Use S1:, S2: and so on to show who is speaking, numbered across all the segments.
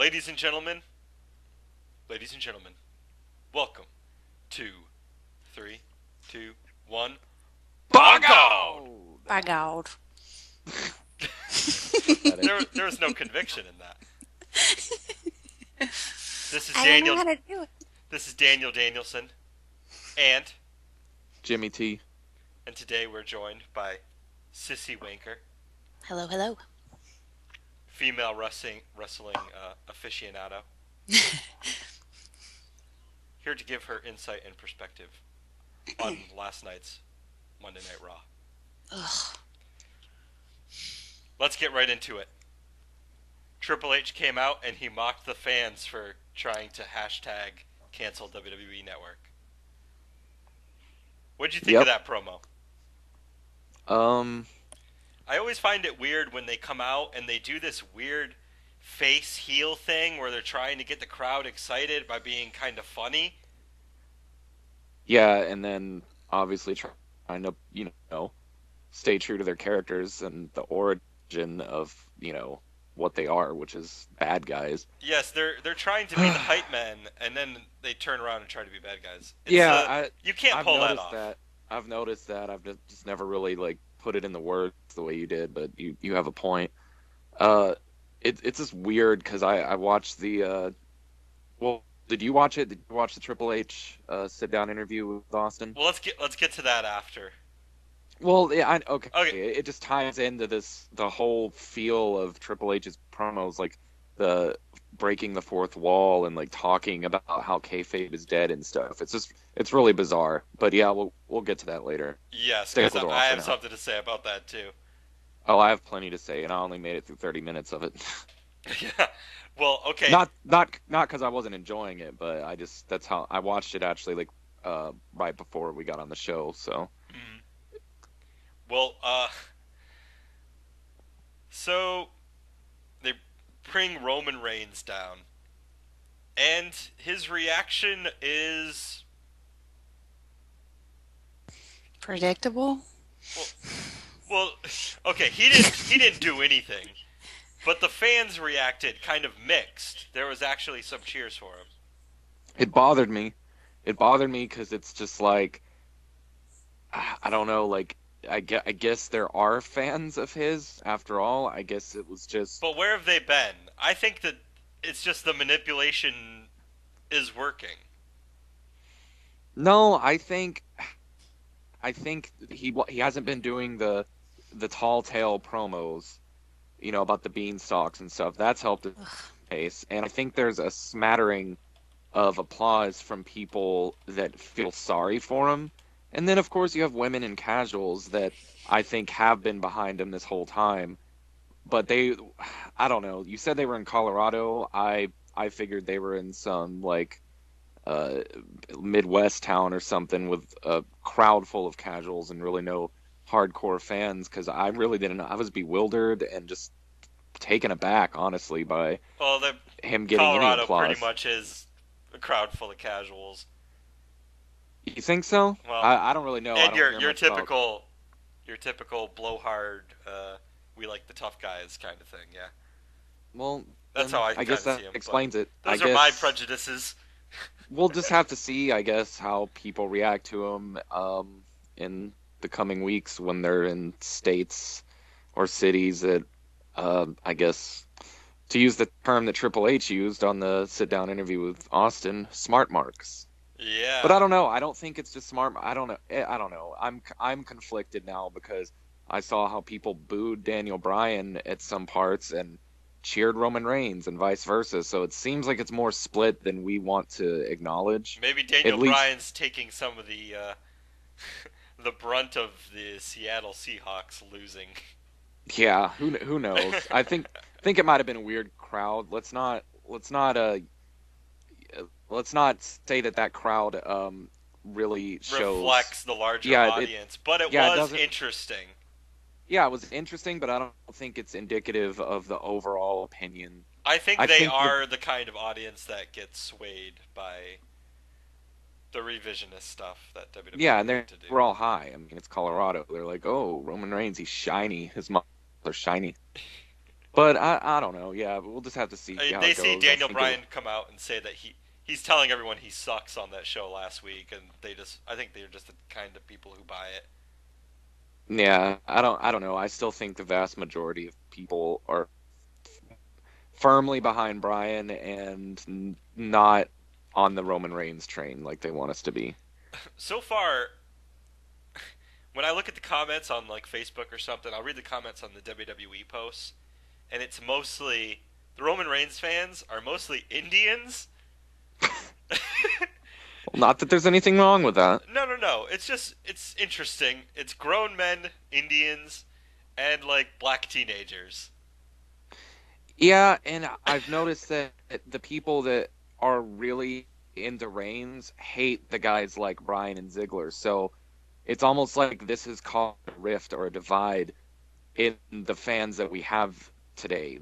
S1: Ladies and gentlemen, ladies and gentlemen, welcome to 3, 2, 1. BAW!
S2: GAWD!
S3: By God.
S2: Pathetic.
S1: There was no conviction in that. This is
S3: I don't
S1: Daniel.
S3: know how to do it.
S1: This is Daniel Danielson, and
S2: Jimmy T.
S1: today we're joined by Sissy Wanker,
S3: Hello, hello.
S1: female wrestling aficionado, here to give her insight and perspective on last night's Monday Night Raw.
S3: Ugh.
S1: Let's get right into it. Triple H came out and he mocked the fans for trying to hashtag cancel WWE Network. What'd you think of that promo? I always find it weird when they come out and they do this weird face heel thing where they're trying to get the crowd excited by being kind of funny.
S2: Yeah, and then obviously trying to, stay true to their characters and the origin of, what they are, which is bad guys.
S1: Yes, they're trying to be the hype men, and then they turn around and try to be bad guys. You can't
S2: I've
S1: pull that
S2: noticed
S1: off.
S2: I've noticed that. I've just never really put it in the words the way you did, but you have a point. It's just weird because I watched the well, did you watch it? Did you watch the Triple H sit down interview with Austin?
S1: Well, let's get to that after.
S2: Well, yeah, okay.
S1: Okay.
S2: It just ties into the whole feel of Triple H's promos, like the breaking the fourth wall and like talking about how kayfabe is dead and stuff. It's really bizarre. But yeah, we'll get to that later.
S1: Yes,
S2: Stick
S1: because
S2: with Raw
S1: I
S2: for
S1: have
S2: now.
S1: something to say about that too.
S2: Oh, I have plenty to say, and I only made it through 30 minutes of it.
S1: Yeah. Well, okay.
S2: Not because I wasn't enjoying it, but that's how I watched it actually, like right before we got on the show. So
S1: Mhm. Well, so they bring Roman Reigns down, and his reaction is
S3: Predictable?
S1: well, okay. He didn't do anything, but the fans reacted kind of mixed. There was actually some cheers for him.
S2: it bothered me. It bothered me because it's just like I don't know, like I guess there are fans of his after all. I guess it was just
S1: But where have they been? I think that it's just the manipulation is working.
S2: no. I think he hasn't been doing the tall tale promos, about the beanstalks and stuff. That's helped his pace, and I think there's a smattering of applause from people that feel sorry for him. And then, of course, you have women and casuals that I think have been behind him this whole time. But I don't know. You said they were in Colorado. I figured they were in some like uh, Midwest town or something with a crowd full of casuals and really no hardcore fans because I really didn't know. I was bewildered and just taken aback, honestly, by
S1: Well, the
S2: him getting any
S1: Colorado pretty
S2: applause.
S1: much is a crowd full of casuals.
S2: You think so?
S1: Well,
S2: I don't really know. I
S1: and
S2: don't
S1: your
S2: hear
S1: your
S2: much about.
S1: typical your typical blowhard, we like the tough guys kind of thing. Yeah,
S2: Well,
S1: that's how
S2: then
S1: I
S2: I
S1: kind
S2: guess
S1: of see
S2: that
S1: him. But
S2: explains it. I
S1: those are my
S2: guess
S1: prejudices.
S2: we'll just have to see, I guess, how people react to him in the coming weeks when they're in states or cities that, I guess, to use the term that Triple H used on the sit-down interview with Austin, smart marks. But I
S1: Yeah,
S2: don't know. I don't think it's just smart. I don't know. I don't know. I'm conflicted now because I saw how people booed Daniel Bryan at some parts and cheered Roman Reigns and vice versa. So it seems like it's more split than we want to acknowledge.
S1: maybe
S2: At
S1: Daniel
S2: least,
S1: Bryan's taking some of the the brunt of the Seattle Seahawks losing.
S2: yeah. Who knows? I think it might have been a weird crowd. Let's not say that crowd really shows.
S1: Reflects the larger
S2: Yeah, it
S1: audience, but it
S2: yeah it
S1: was
S2: doesn't.
S1: interesting.
S2: Yeah, it was interesting, but I don't think it's indicative of the overall opinion.
S1: I think
S2: I
S1: they
S2: think the
S1: are the kind of audience that gets swayed by the revisionist stuff that
S2: Yeah,
S1: WWE
S2: and
S1: like to do.
S2: we're all high. I mean, it's Colorado. They're like, oh, Roman Reigns, he's shiny. His muscles are shiny. But I don't know. Yeah, we'll just have to see
S1: I mean,
S2: how
S1: they
S2: it
S1: see
S2: goes. I
S1: Daniel
S2: think
S1: Bryan come out and say that he's telling everyone he sucks on that show last week, and I think they're just the kind of people who buy it.
S2: yeah, I don't know. I still think the vast majority of people are firmly behind Bryan and not on the Roman Reigns train like they want us to be.
S1: So far, when I look at the comments on like Facebook or something, I'll read the comments on the WWE posts, and it's mostly the Roman Reigns fans are mostly Indians.
S2: Well, not that there's anything wrong with that.
S1: No, no, no. It's interesting. It's grown men, Indians, and like black teenagers.
S2: Yeah, and I've noticed that the people that are really into Reigns hate the guys like Bryan and Ziggler. So it's almost like this has caused a rift or a divide in the fans that we have today.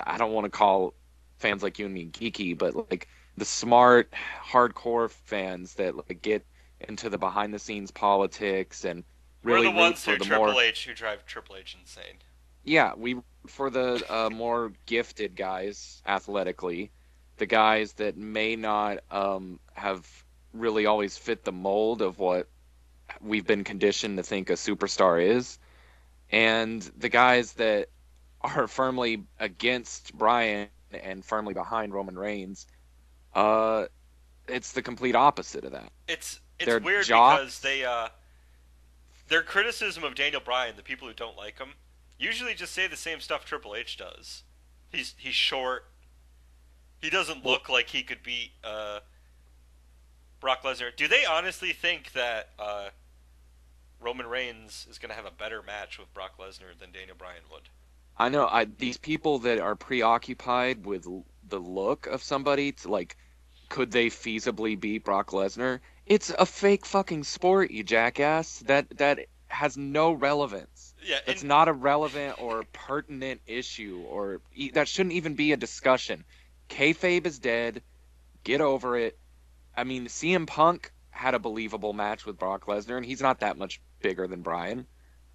S2: I don't want to call fans like you and me geeky, but like the smart, hardcore fans that like get into the behind the scenes politics and
S1: We're
S2: really
S1: the
S2: root
S1: ones
S2: for
S1: who
S2: the more
S1: drive Triple H insane.
S2: yeah, we for the more gifted guys athletically, the guys that may not have really always fit the mold of what we've been conditioned to think a superstar is, and the guys that are firmly against Bryan and firmly behind Roman Reigns. Uh, it's the complete opposite of that.
S1: It's
S2: They're
S1: weird because
S2: jocks.
S1: their criticism of Daniel Bryan, the people who don't like him, usually just say the same stuff Triple H does. He's short. He doesn't
S2: Well,
S1: look like he could beat Brock Lesnar. Do they honestly think that Roman Reigns is going to have a better match with Brock Lesnar than Daniel Bryan would?
S2: I know these people that are preoccupied with the look of somebody, to like, could they feasibly beat Brock Lesnar? It's a fake fucking sport, you jackass. That has no relevance.
S1: Yeah,
S2: That's
S1: and
S2: not a relevant or pertinent issue, or that shouldn't even be a discussion. Kayfabe is dead. Get over it. I mean, CM Punk had a believable match with Brock Lesnar, and he's not that much bigger than Bryan.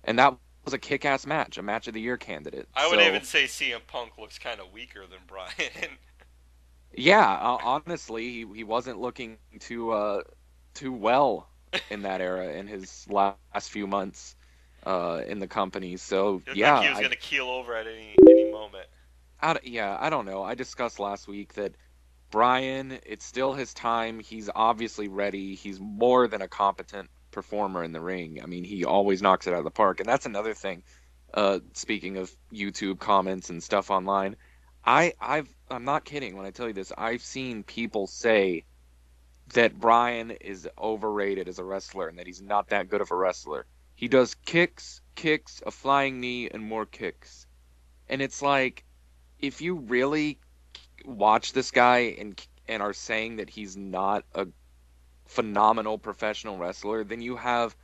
S2: And that was a kick-ass match, a match of the year candidate.
S1: I would even
S2: So,
S1: say CM Punk looks kind of weaker than Bryan.
S2: yeah, honestly, he wasn't looking too well in that era in his last few months in the company. So,
S1: He looked
S2: yeah,
S1: like he was going to keel over at any moment.
S2: I don't know. I discussed last week that Bryan, it's still his time. He's obviously ready. He's more than a competent performer in the ring. I mean, he always knocks it out of the park. And that's another thing. Speaking of YouTube comments and stuff online, I'm not kidding when I tell you this. I've seen people say that Bryan is overrated as a wrestler and that he's not that good of a wrestler. He does kicks, a flying knee, and more kicks. And it's like, if you really watch this guy and are saying that he's not a phenomenal professional wrestler, then you have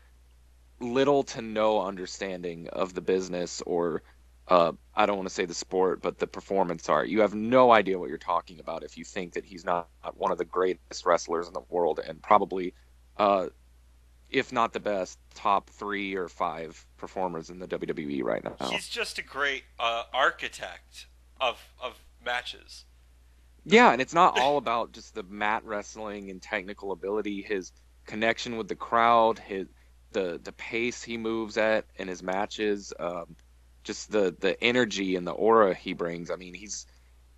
S2: little to no understanding of the business or I don't want to say the sport, but the performance art. You have no idea what you're talking about if you think that he's not one of the greatest wrestlers in the world and probably, if not the best, top 3 or 5 performers in the WWE right now.
S1: He's just a great architect of matches.
S2: Yeah, and it's not all about just the mat wrestling and technical ability. His connection with the crowd, the pace he moves at in his matches, just the energy and the aura he brings. I mean,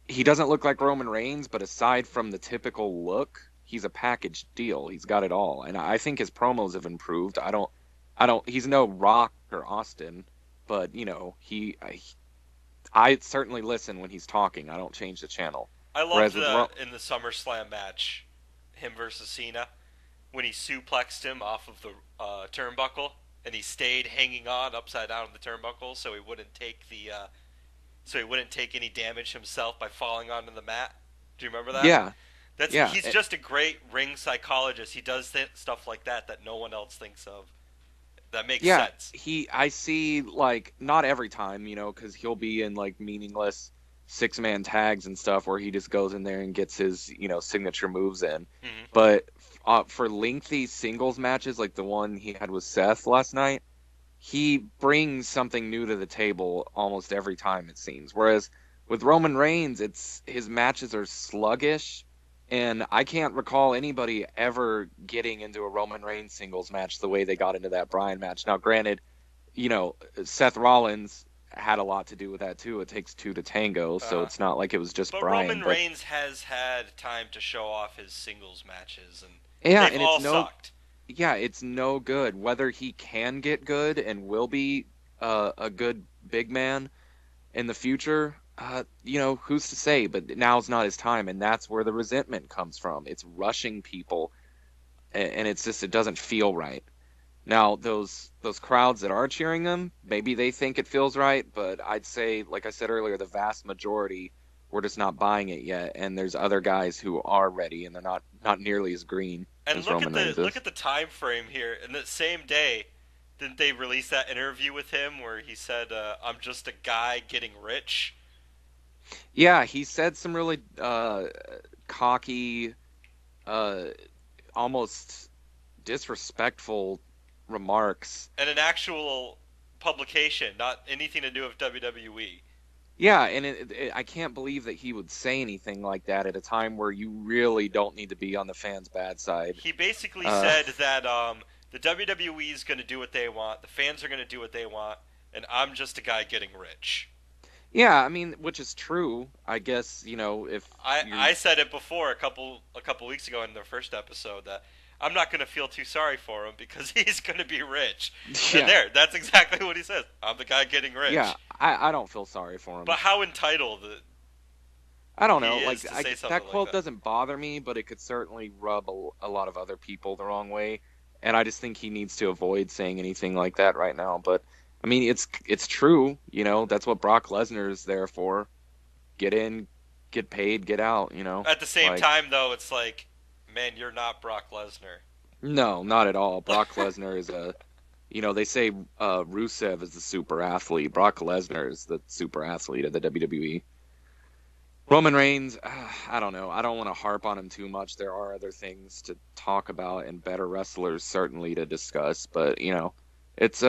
S2: he doesn't look like Roman Reigns, but aside from the typical look, he's a package deal. He's got it all, and I think his promos have improved. I don't. He's no Rock or Austin, but you know, I certainly listen when he's talking. I don't change the channel.
S1: I loved
S2: Whereas with Ro-
S1: in the SummerSlam match, him versus Cena, when he suplexed him off of the turnbuckle, and he stayed hanging on upside down on the turnbuckle, so he wouldn't take any damage himself by falling onto the mat. Do you remember that?
S2: yeah, yeah,
S1: He's just a great ring psychologist. He does stuff like that no one else thinks of. That makes
S2: yeah.
S1: sense.
S2: I see, like, not every time, you know, because he'll be in like meaningless 6-man tags and stuff where he just goes in there and gets his, you know, signature moves in.
S1: Hmm.
S2: But for lengthy singles matches like the one he had with Seth last night, he brings something new to the table almost every time, it seems. Whereas with Roman Reigns, it's his matches are sluggish, and I can't recall anybody ever getting into a Roman Reigns singles match the way they got into that Bryan match. Now, granted, Seth Rollins had a lot to do with that too. It takes two to tango, so
S1: Uh,
S2: it's not like it was just
S1: but
S2: Bryan.
S1: Roman
S2: But
S1: Reigns has had time to show off his singles matches, and
S2: yeah,
S1: they've
S2: and
S1: all sucked.
S2: it's no good. Whether he can get good and will be a good big man in the future, who's to say? But now's not his time, and that's where the resentment comes from. It's rushing people, and it's just it doesn't feel right. Now, those crowds that are cheering them, maybe they think it feels right, but I'd say, like I said earlier, the vast majority we're just not buying it yet, and there's other guys who are ready, and they're not nearly as green
S1: And
S2: as Roman Reigns
S1: look
S2: is.
S1: at the time frame here. In the same day, didn't they release that interview with him where he said, "I'm just a guy getting rich"?
S2: Yeah, he said some really cocky, uh, almost disrespectful remarks.
S1: And an actual publication, not anything to do with WWE.
S2: Yeah, and I can't believe that he would say anything like that at a time where you really don't need to be on the fans' bad side.
S1: He basically
S2: Uh,
S1: said that the WWE is going to do what they want, the fans are going to do what they want, and I'm just a guy getting rich.
S2: yeah, I mean, which is true. I guess, if you're,
S1: I said it before a couple weeks ago in the first episode that I'm not going to feel too sorry for him because he's going to be rich. And
S2: yeah,
S1: that's exactly what he says. I'm the guy getting
S2: yeah,
S1: rich.
S2: I don't feel sorry for him.
S1: But how entitled
S2: I don't
S1: he
S2: know.
S1: is
S2: Like,
S1: to say something
S2: that
S1: like
S2: quote
S1: that.
S2: doesn't bother me, but it could certainly rub a lot of other people the wrong way. And I just think he needs to avoid saying anything like that right now. But I mean, it's true. That's what Brock Lesnar is there for. Get in, get paid, get out.
S1: At the same
S2: Like,
S1: time, though, it's like, man, you're not Brock Lesnar.
S2: no, not at all. Brock Lesnar is they say Rusev is the super athlete. Brock Lesnar is the super athlete of the WWE. Roman Reigns, I don't know. I don't want to harp on him too much. There are other things to talk about and better wrestlers certainly to discuss. But it's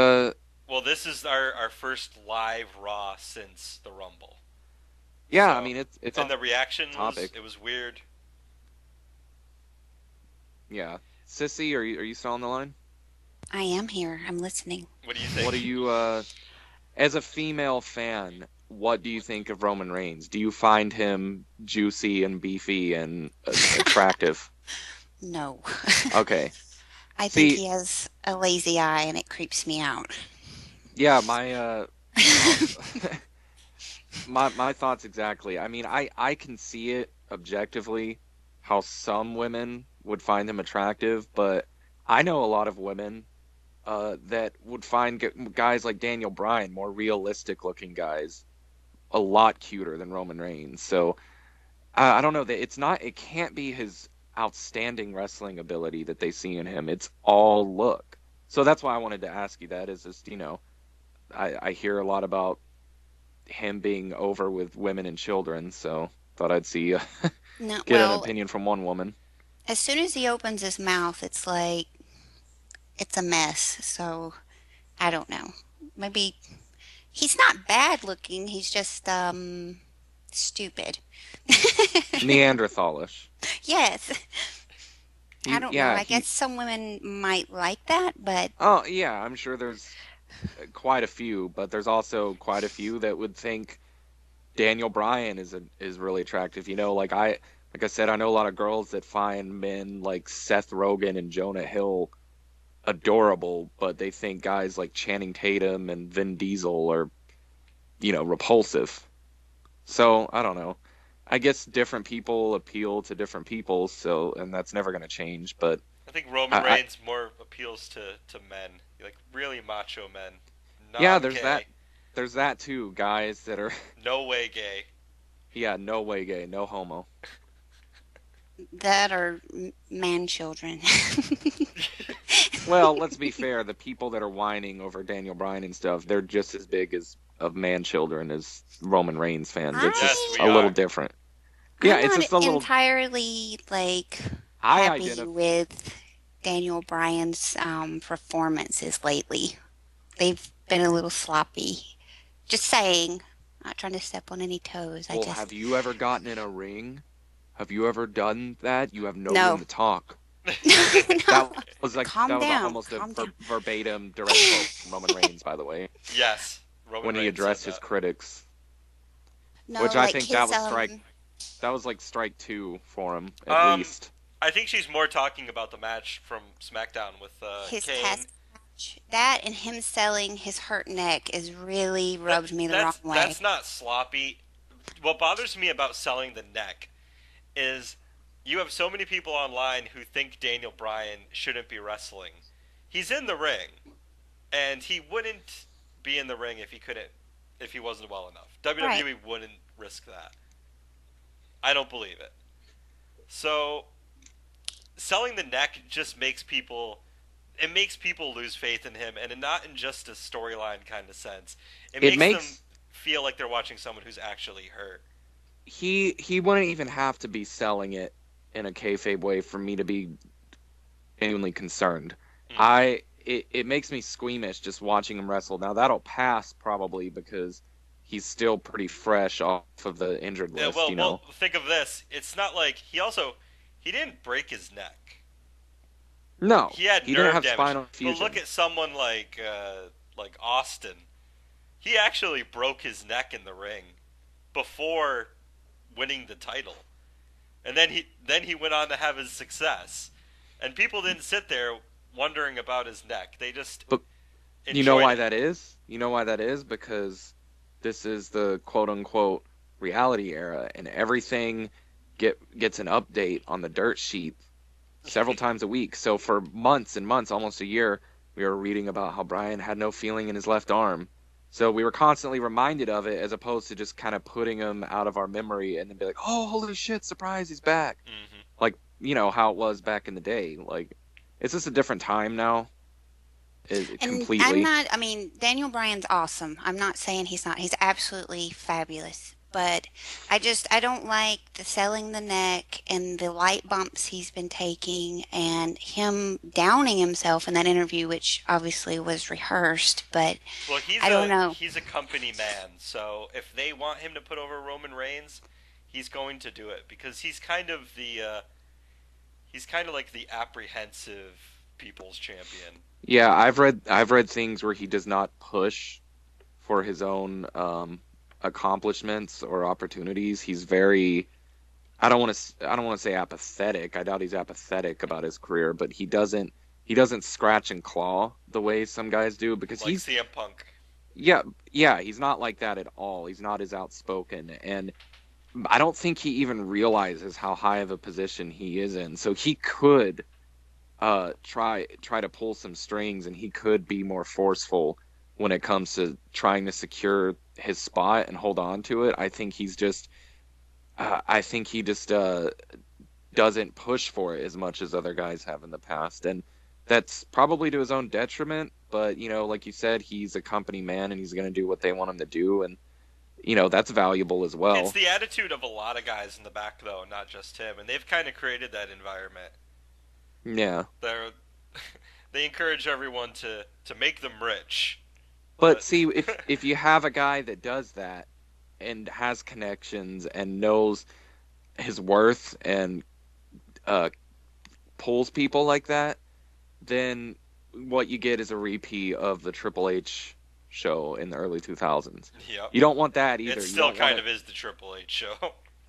S1: Well, this is our first live Raw since the Rumble.
S2: yeah. I
S1: So,
S2: mean, it's
S1: and
S2: on
S1: the reaction
S2: topic.
S1: it was weird.
S2: Yeah, Sissy, are you still on the line?
S3: I am here. I'm listening.
S1: What do you
S2: What do
S1: think?
S2: you as a female fan? What do you think of Roman Reigns? Do you find him juicy and beefy and attractive?
S3: No.
S2: Okay.
S3: I think
S2: See,
S3: he has a lazy eye and it creeps me out.
S2: yeah, uh, my thoughts exactly. I mean, I can see it objectively how some women would find him attractive, but I know a lot of women that would find guys like Daniel Bryan more realistic looking guys a lot cuter than Roman Reigns. So I don't know that it can't be his outstanding wrestling ability that they see in him. It's all look. So that's why I wanted to ask you that is just, I hear a lot about him being over with women and children, so thought I'd see
S3: No,
S2: get an
S3: well,
S2: opinion from one woman.
S3: as soon as he opens his mouth, it's like it's a mess. So I don't know. Maybe he's not bad looking. He's just stupid.
S2: Neanderthalish.
S3: Yes. I
S2: He
S3: don't know.
S2: yeah,
S3: I
S2: he
S3: guess some women might like that, but
S2: oh yeah, I'm sure there's quite a few, but there's also quite a few that would think Daniel Bryan is really attractive. Like I said, I know a lot of girls that find men like Seth Rogen and Jonah Hill adorable, but they think guys like Channing Tatum and Vin Diesel are, repulsive. So, I don't know. I guess different people appeal to different people, so and that's never going to change, but
S1: I think Roman
S2: I
S1: Reigns more appeals to men, like really macho men,
S2: yeah, there's that
S1: non-gay,
S2: there's that too, guys that are
S1: no way gay.
S2: yeah, no way gay, no homo.
S3: that are man children.
S2: Well, let's be fair. The people that are whining over Daniel Bryan and stuff, they're just as big as of man children as Roman Reigns fans. It's
S1: Yes,
S2: just
S3: I
S1: we
S2: a little
S1: are.
S2: different. Yeah,
S3: I'm
S2: it's
S3: not
S2: just a little.
S3: entirely like
S2: I
S3: happy
S2: identify.
S3: with Daniel Bryan's performances lately. they've been a little sloppy. Just saying. Not trying to step on any toes. I
S2: Well,
S3: just
S2: have you ever gotten in a ring? Have you ever done that? You have no room
S3: no.
S2: to talk.
S3: No.
S2: That
S3: Calm
S2: was
S3: down.
S2: almost a
S3: Calm down.
S2: verbatim direct quote from Roman Reigns, by the way,
S1: Yes, Roman
S2: when he
S1: Reigns said
S2: addressed his
S1: that.
S2: critics, which
S3: No,
S2: I
S3: like
S2: think
S3: his
S2: that was like strike two for him at
S1: Um,
S2: least.
S1: I think she's more talking about the match from SmackDown with
S3: his
S1: Kane.
S3: test match. That and him selling his hurt neck is really
S1: That
S3: rubbed me the wrong
S1: that's
S3: way.
S1: not sloppy. What bothers me about selling the neck is you have so many people online who think Daniel Bryan shouldn't be wrestling. He's in the ring, and he wouldn't be in the ring if he wasn't well enough.
S3: Right.
S1: WWE wouldn't risk that. I don't believe it. So selling the neck just makes people lose faith in him, and not in just a storyline kind of sense. It
S2: It
S1: makes them
S2: makes
S1: feel like they're watching someone who's actually hurt.
S2: he wouldn't even have to be selling it in a kayfabe way for me to be genuinely concerned.
S1: Mm-hmm.
S2: It makes me squeamish just watching him wrestle. Now that'll pass probably because he's still pretty fresh off of the injured
S1: Yeah,
S2: list, you
S1: well,
S2: know.
S1: think of this. It's not like he didn't break his neck.
S2: No,
S1: He had
S2: he didn't
S1: nerve
S2: have
S1: damage.
S2: spinal
S1: But look
S2: fusion.
S1: at someone like Austin. He actually broke his neck in the ring before winning the title, and then he went on to have his success. And people didn't sit there wondering about his neck. They just
S2: But you know
S1: enjoyed
S2: why
S1: it.
S2: that is? You know why that is? Because this is the quote unquote reality era and everything gets an update on the dirt sheet several times a week. So for months and months, almost a year, we were reading about how Brian had no feeling in his left arm. So we were constantly reminded of it as opposed to just kind of putting him out of our memory and then be like, "Oh, holy shit, surprise, he's back."
S1: Hmm.
S2: Like, you know how it was back in the day. Like it's just a different time now.
S3: And I'm
S2: Completely.
S3: not, I mean, Daniel Bryan's awesome. I'm not saying he's not. He's absolutely fabulous. But I don't like the selling the neck and the light bumps he's been taking and him downing himself in that interview, which obviously was rehearsed. But
S1: Well,
S3: I don't know.
S1: he's a company man, so if they want him to put over Roman Reigns, he's going to do it because he's kind of like the apprehensive people's champion.
S2: Yeah, I've read things where he does not push for his own accomplishments or opportunities. He's very I don't want to say apathetic. I doubt he's apathetic about his career, but he doesn't scratch and claw the way some guys do because
S1: Like CM Punk.
S2: yeah, yeah, he's not like that at all. He's not as outspoken and I don't think he even realizes how high of a position he is in. So he could try to pull some strings and he could be more forceful when it comes to trying to secure his spot and hold on to it. I think he just doesn't push for it as much as other guys have in the past, and that's probably to his own detriment. But you know, like you said, he's a company man and he's going to do what they want him to do, and you know that's valuable as
S1: It's
S2: well.
S1: the attitude of a lot of guys in the back, though, not just him, and they've kind of created that environment.
S2: Yeah.
S1: They're they encourage everyone to make them rich,
S2: But
S1: but
S2: see, if you have a guy that does that and has connections and knows his worth and uh, pulls people like that, then what you get is a repeat of the Triple H show in the early 2000s.
S1: yep,
S2: You don't want that
S1: it
S2: either. You
S1: still
S2: don't want
S1: kind
S2: it.
S1: of is the Triple H show.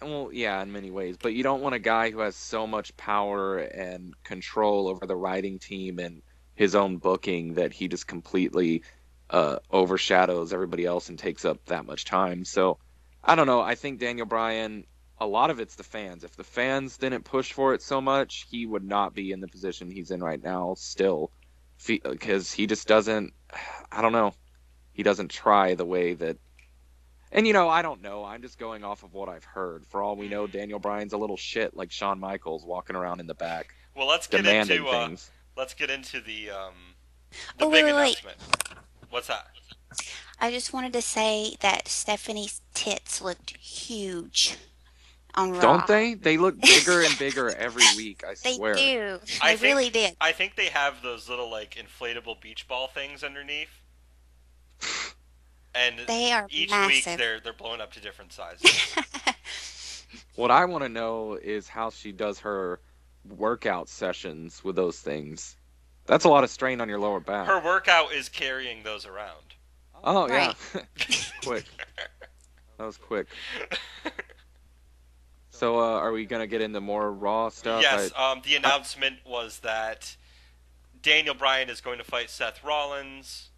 S2: Well, yeah, in many ways, but you don't want a guy who has so much power and control over the writing team and his own booking that he just completely overshadows everybody else and takes up that much time. So I don't know. I think Daniel Bryan, a lot of it's the fans. If the fans didn't push for it so much, he would not be in the position he's in right now still, because he just doesn't. I don't know. He doesn't try the way that. And you know, I don't know. I'm just going off of what I've heard. For all we know,
S1: Mhm.
S2: Daniel Bryan's a little shit like Shawn Michaels walking around in the back
S1: Well,
S2: demanding things.
S1: let's get into the
S3: Oh,
S1: big
S3: wait.
S1: announcement. What's that?
S3: I just wanted to say that Stephanie's tits looked huge on
S2: Don't
S3: Raw.
S2: they? They look bigger and bigger every week, I
S3: They
S2: swear.
S3: do.
S1: I
S3: They really
S1: think
S3: did.
S1: I think they have those little like inflatable beach ball things underneath. and
S3: They are
S1: each week
S3: massive.
S1: they're blown up to different sizes.
S2: What I want to know is how she does her workout sessions with those things. That's a lot of strain on your lower back.
S1: Her workout is carrying those around.
S2: Oh yeah,
S3: Right.
S2: quick. That was quick. So, are we gonna get into more Raw stuff?
S1: Yes, the announcement was that Daniel Bryan is going to fight Seth Rollins,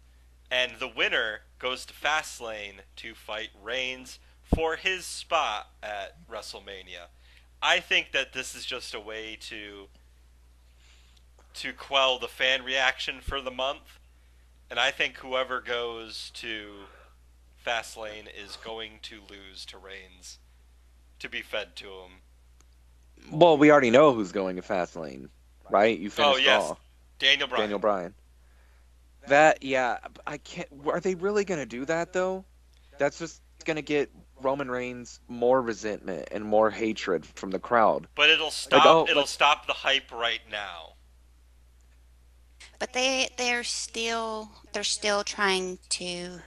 S1: and the winner goes to Fastlane to fight Reigns for his spot at WrestleMania. I think that this is just a way to quell the fan reaction for the month, and I think whoever goes to Fastlane is going to lose to Reigns to be fed to him.
S2: Well, we already know who's going to Fastlane, right? You
S1: Oh
S2: finished
S1: yes,
S2: Raw.
S1: Daniel Bryan.
S2: Daniel Bryan. That, yeah, I can't. Are they really gonna do that though? That's just gonna get Roman Reigns more resentment and more hatred from the crowd.
S1: But it'll
S2: Like,
S1: stop.
S2: oh,
S1: It'll
S2: like,
S1: stop the hype right now.
S3: But they're still trying to,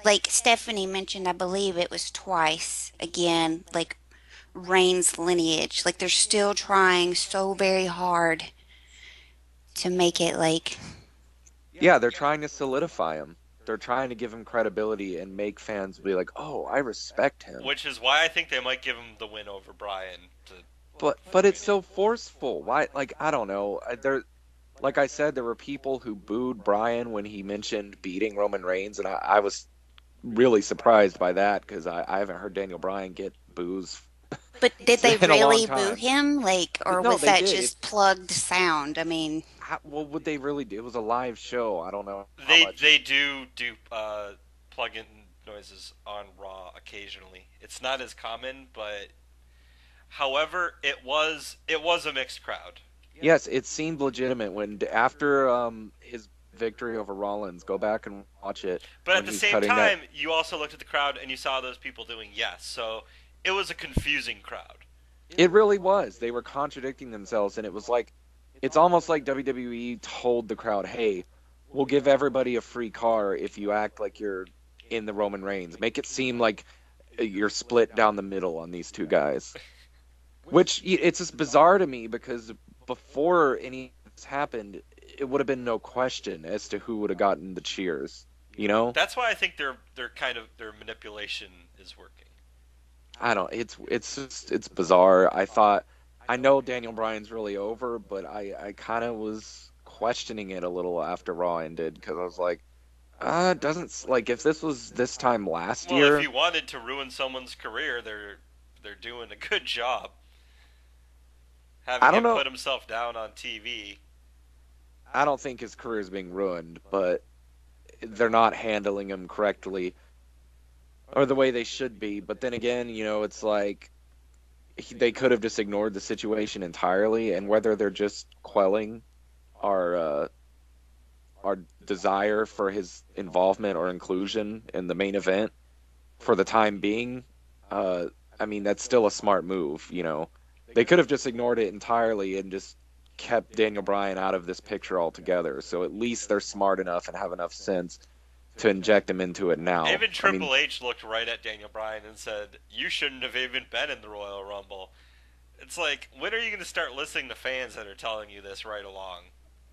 S3: like Stephanie mentioned, I believe it was twice again, like Reigns lineage. Like they're still trying so very hard to make it like
S2: yeah, they're trying to solidify him. They're trying to give him credibility and make fans be like, "Oh, I respect him."
S1: Which is why I think they might give him the win over Bryan.
S2: But it's so forceful. Why? Like, I don't know. There, like I said, there were people who booed Bryan when he mentioned beating Roman Reigns, and I was really surprised by that because I haven't heard Daniel Bryan get boos
S3: but did they
S2: in a long
S3: really boo
S2: time.
S3: him? Like, or
S2: No,
S3: was
S2: they
S3: that
S2: did.
S3: just plugged sound? I mean,
S2: What would they really do? It was a live show. I don't know how
S1: They
S2: much.
S1: they do plug-in noises on Raw occasionally. It's not as common, but however, it was a mixed crowd.
S2: Yes, it seemed legitimate when after his victory over Rollins. Go back and watch it
S1: But at
S2: when
S1: the
S2: he's
S1: same
S2: cutting that.
S1: time, you also looked at the crowd and you saw those people doing yes. So it was a confusing crowd.
S2: It really was. They were contradicting themselves, and it was like it's almost like WWE told the crowd, "Hey, we'll give everybody a free car if you act like you're in the Roman Reigns. Make it seem like you're split down the middle on these two guys." Which it's just bizarre to me because before any of this happened, it would have been no question as to who would have gotten the cheers. You know?
S1: That's why I think their manipulation is working.
S2: I don't. It's bizarre. I know Daniel Bryan's really over, but I kind of was questioning it a little after Raw ended because I was like, doesn't like if this was this time last
S1: Well, if
S2: year.
S1: he wanted to ruin someone's career, they're doing a good job
S2: I
S1: having
S2: don't
S1: him
S2: know.
S1: put himself down on TV.
S2: I don't think his career is being ruined, but they're not handling him correctly or the way they should be. But then again, it's like they could have just ignored the situation entirely, and whether they're just quelling our our desire for his involvement or inclusion in the main event for the time being, I mean that's still a smart move. They could have just ignored it entirely and just kept Daniel Bryan out of this picture altogether. So at least they're smart enough and have enough sense to inject him into it now.
S1: Even
S2: I mean,
S1: Triple H looked right at Daniel Bryan and said, "You shouldn't have even been in the Royal Rumble." It's like, when are you going to start listening to fans that are telling you this right along?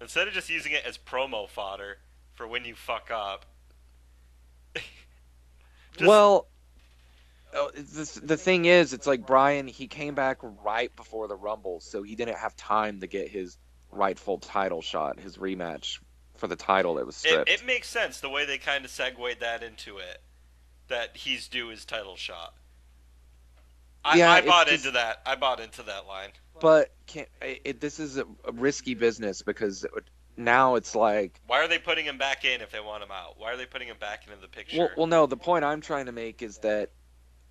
S1: Instead of just using it as promo fodder for when you fuck up. Just,
S2: well, the thing is, it's like Bryan, he came back right before the Rumble, so he didn't have time to get his rightful title shot, his rematch for the title that was stripped.
S1: it makes sense the way they kind of segued that into it, that he's due his title shot.
S2: Yeah,
S1: I
S2: it's
S1: bought
S2: just,
S1: into that. I bought into that line.
S2: but this is a risky business because now it's like,
S1: Why are they putting him back in if they want him out? Why are they putting him back into the picture?
S2: well, no. The point I'm trying to make is that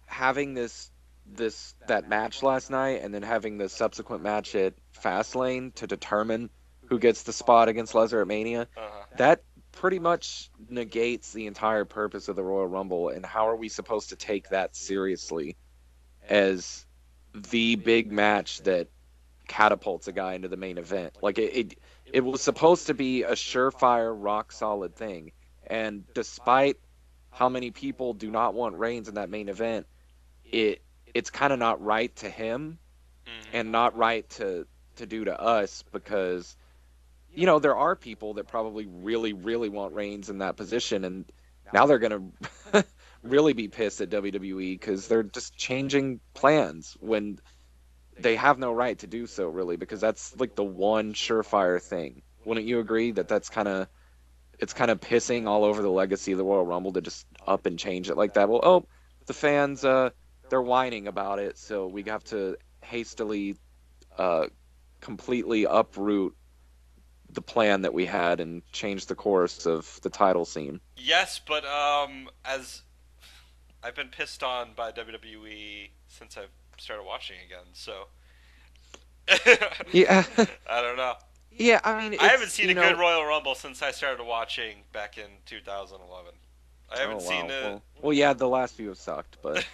S2: having that match last night and then having the subsequent match at Fastlane to determine who gets the spot against Lesnar at Mania,
S1: Uh-huh.
S2: that pretty much negates the entire purpose of the Royal Rumble. And how are we supposed to take that seriously as the big match that catapults a guy into the main event? Like it was supposed to be a surefire, rock solid thing, and despite how many people do not want Reigns in that main event, it's kind of not right to him
S1: Hmm.
S2: and not right to do to us because there are people that probably really, really want Reigns in that position, and now they're going to really be pissed at WWE because they're just changing plans when they have no right to do so, really, because that's like the one surefire thing. Wouldn't you agree that it's kind of pissing all over the legacy of the Royal Rumble to just up and change it like that? Well, oh, the fans, they're whining about it, so we have to hastily, uh, completely uproot the plan that we had and change the course of the title scene.
S1: Yes, but as I've been pissed on by WWE since I've started watching again, so
S2: Yeah,
S1: I don't know.
S2: yeah. I mean,
S1: I haven't
S2: it's
S1: seen a good Royal Rumble since I started watching back in 2011. I
S2: Oh
S1: haven't seen
S2: wow. Well, yeah. The last few have sucked, but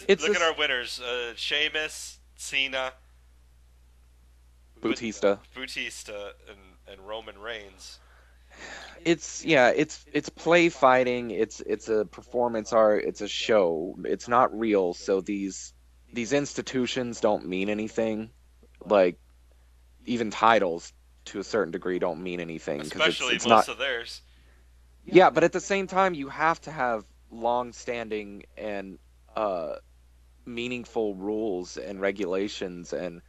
S2: it's
S1: look at our
S2: just
S1: winners: Sheamus, Cena,
S2: Bautista.
S1: Bautista, and Roman Reigns.
S2: It's yeah. It's play fighting. It's a performance art. It's a show. It's not real. So these institutions don't mean anything. Like even titles to a certain degree don't mean anything because
S1: Especially
S2: it's
S1: most
S2: not.
S1: of theirs.
S2: Yeah, but at the same time, you have to have long-standing and uh, meaningful rules and regulations and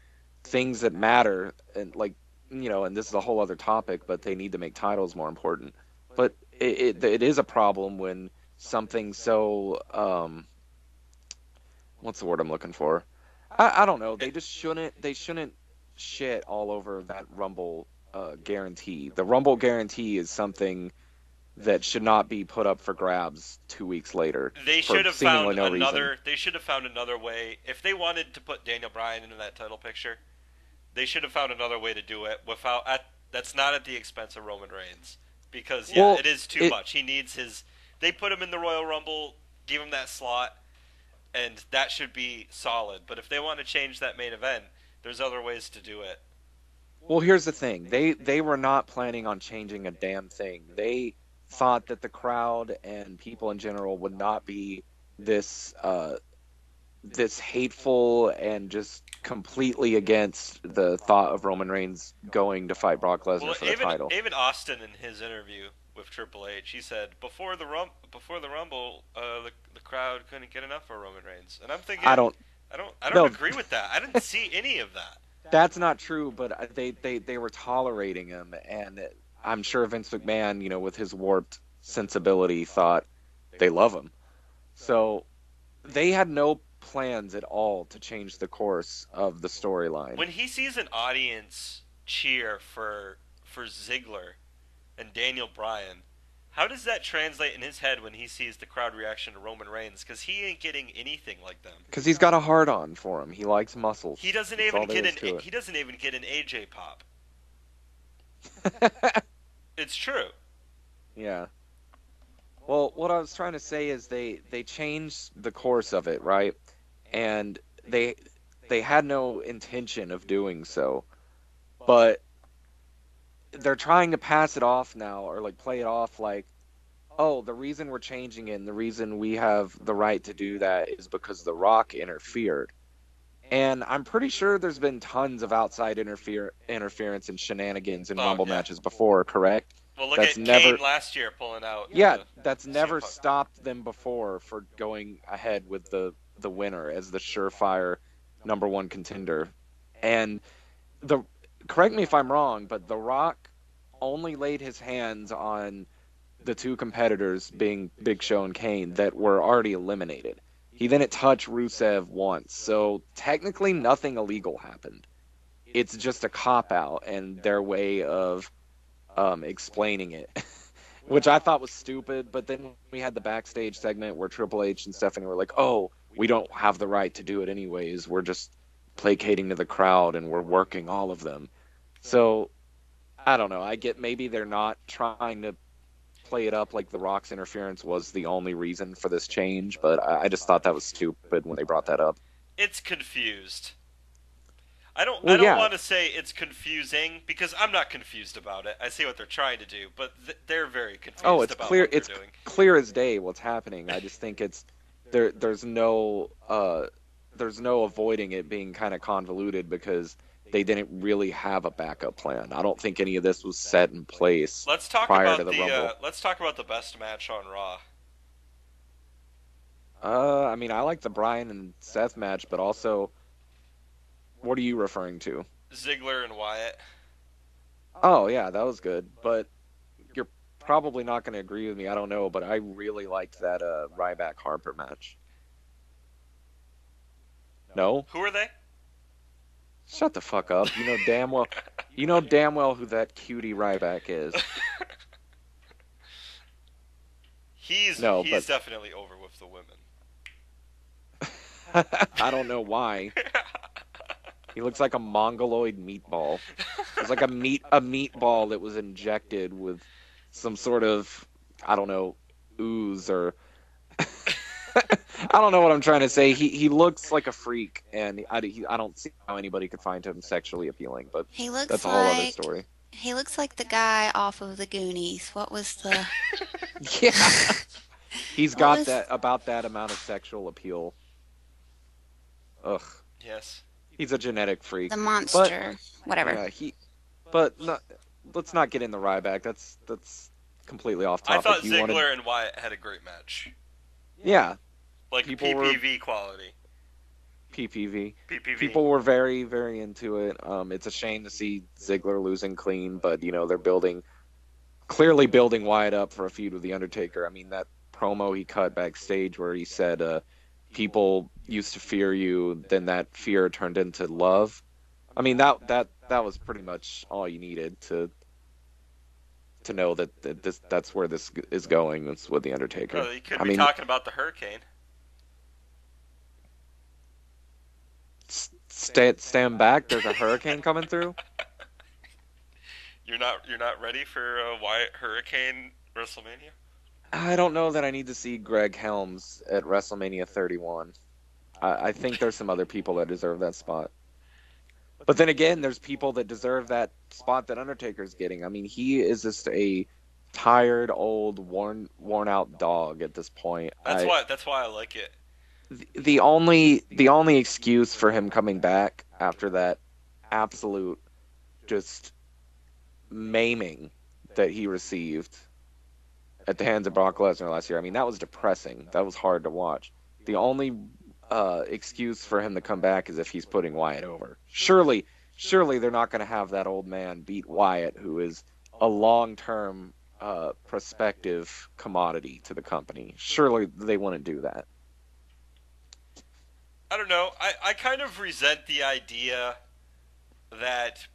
S2: things that matter. And like, and this is a whole other topic, but they need to make titles more important. But it is a problem when something so what's the word I'm looking for? I don't know.
S1: It,
S2: They shouldn't shit all over that Rumble guarantee. The Rumble guarantee is something that should not be put up for grabs 2 weeks later
S1: they
S2: for
S1: should have
S2: seemingly
S1: found
S2: no reason.
S1: another. They should have found another way. If they wanted to put Daniel Bryan into that title picture, they should have found another way to do it without. That's not at the expense of Roman Reigns, because yeah,
S2: Well,
S1: it is too
S2: it
S1: much. He needs his. They put him in the Royal Rumble, give him that slot, and that should be solid. But if they want to change that main event, there's other ways to do it.
S2: well, here's the thing. They were not planning on changing a damn thing. They thought that the crowd and people in general would not be this this hateful and just completely against the thought of Roman Reigns going to fight Brock Lesnar
S1: Well,
S2: for the title.
S1: even Austin in his interview with Triple H, he said before the Rumble, the crowd couldn't get enough of Roman Reigns, and I'm
S2: I
S1: thinking,
S2: don't
S1: I don't
S2: no,
S1: agree with that. I didn't see any of that.
S2: that's not true, but they were tolerating him, and I'm sure Vince McMahon, with his warped sensibility, thought they love him. So they had no plans at all to change the course of the storyline.
S1: When he sees an audience cheer for Ziggler and Daniel Bryan, how does that translate in his head when he sees the crowd reaction to Roman Reigns? Because he ain't getting anything like them.
S2: Because he's got a hard on for him. He likes
S1: He
S2: muscles.
S1: doesn't
S2: That's all
S1: even
S2: there
S1: get
S2: is to
S1: he doesn't even get an AJ pop.
S2: it.
S1: It's true.
S2: Yeah. Well, what I was trying to say is they changed the course of it, right? And they they had no intention of doing so, but they're trying to pass it off now or like play it off like, oh, the reason we're changing it and the reason we have the right to do that is because The Rock interfered. And I'm pretty sure there's been tons of outside interference and shenanigans in
S1: Oh
S2: Rumble
S1: yeah.
S2: matches before, correct?
S1: Well, look
S2: That's
S1: at Kane
S2: never
S1: last year pulling out
S2: Yeah,
S1: the
S2: that's
S1: CM
S2: never
S1: Punk.
S2: stopped them before for going ahead with the winner as the surefire number one contender. And the correct me if I'm wrong, but The Rock only laid his hands on the two competitors, being Big Show and Kane, that were already eliminated. He didn't touch Rusev once, so technically nothing illegal happened. It's just a cop out and their way of explaining it, which I thought was stupid. But then we had the backstage segment where Triple H and Stephanie were like, "Oh, we don't have the right to do it anyways. We're just placating to the crowd and we're working all of them." So I don't know. I get maybe they're not trying to play it up like The Rock's interference was the only reason for this change, but I just thought that was stupid when they brought that up.
S1: It's confused. I
S2: Well,
S1: don't
S2: yeah.
S1: want to say it's confusing because I'm not confused about it. I see what they're trying to do, but they're very
S2: Oh,
S1: confused
S2: it's
S1: about
S2: clear.
S1: what they're
S2: It's
S1: doing.
S2: clear as day what's happening. I just think it's there. There's no avoiding it being kind of convoluted because they didn't really have a backup plan. I don't think any of this was set in place prior to the Rumble.
S1: Let's talk about the best match on Raw.
S2: I mean, I like the Bryan and Seth match, but also, what are you referring to?
S1: Ziggler and Wyatt.
S2: Oh yeah, that was good, but you're probably not going to agree with me. I don't know, but I really liked that Ryback Harper match. No?
S1: Who are they?
S2: Shut the fuck up. You know damn well who that cutie Ryback is. No,
S1: He's
S2: but
S1: definitely over with the women.
S2: I don't know why. He looks like a mongoloid meatball. It's like a meatball that was injected with some sort of, I don't know, ooze or I don't know what I'm trying to say. He looks like a freak, and I don't see how anybody could find him sexually appealing. But
S3: He looks
S2: that's a whole other
S3: like
S2: story.
S3: he looks like the guy off of the Goonies. What was the
S2: Yeah, he's
S3: what
S2: got
S3: was
S2: that about that amount of sexual appeal. Ugh,
S1: Yes.
S2: he's a genetic
S3: the
S2: freak. But
S3: monster? Whatever.
S2: yeah, But not, let's not get in the Ryback. That's completely off
S1: I thought
S2: topic. You wanted,
S1: Ziggler and Wyatt had a great match.
S2: yeah,
S1: Like
S2: people were
S1: PPV quality.
S2: PPV.
S1: PPV.
S2: People were very, very into it. It's a shame to see Ziggler losing clean, but they're clearly building Wyatt up for a feud with the Undertaker. I mean, that promo he cut backstage where he said, "People used to fear you, then that fear turned into love." I mean, that was pretty much all you needed to know that that's where this is going. It's with the Undertaker.
S1: Well, you could
S2: I
S1: be
S2: mean,
S1: talking about the Hurricane.
S2: stand back. There's a hurricane coming through.
S1: You're not ready for Wyatt Hurricane WrestleMania?
S2: I don't know that I need to see Greg Helms at WrestleMania 31. I think there's some other people that deserve that spot. But then again, there's people that deserve that spot that Undertaker's getting. I mean, he is just a tired, old, worn out dog at this point.
S1: That's why I like it.
S2: The only excuse for him coming back after that absolute just maiming that he received at the hands of Brock Lesnar last year. I mean, that was depressing. That was hard to watch. The only excuse for him to come back is if he's putting Wyatt over. Surely they're not going to have that old man beat Wyatt, who is a long-term prospective commodity to the company. Surely they wouldn't do that.
S1: I don't know. I kind of resent the idea that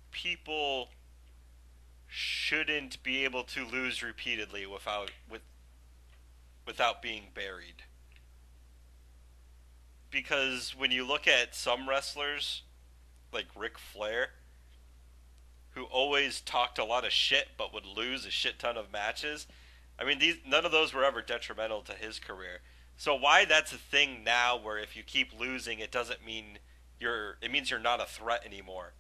S1: people shouldn't be able to lose repeatedly without being buried. Because when you look at some wrestlers, like Ric Flair, who always talked a lot of shit but would lose a shit ton of matches, I mean, none of those were ever detrimental to his career. So why that's a thing now, where if you keep losing, it doesn't mean it means you're not a threat anymore.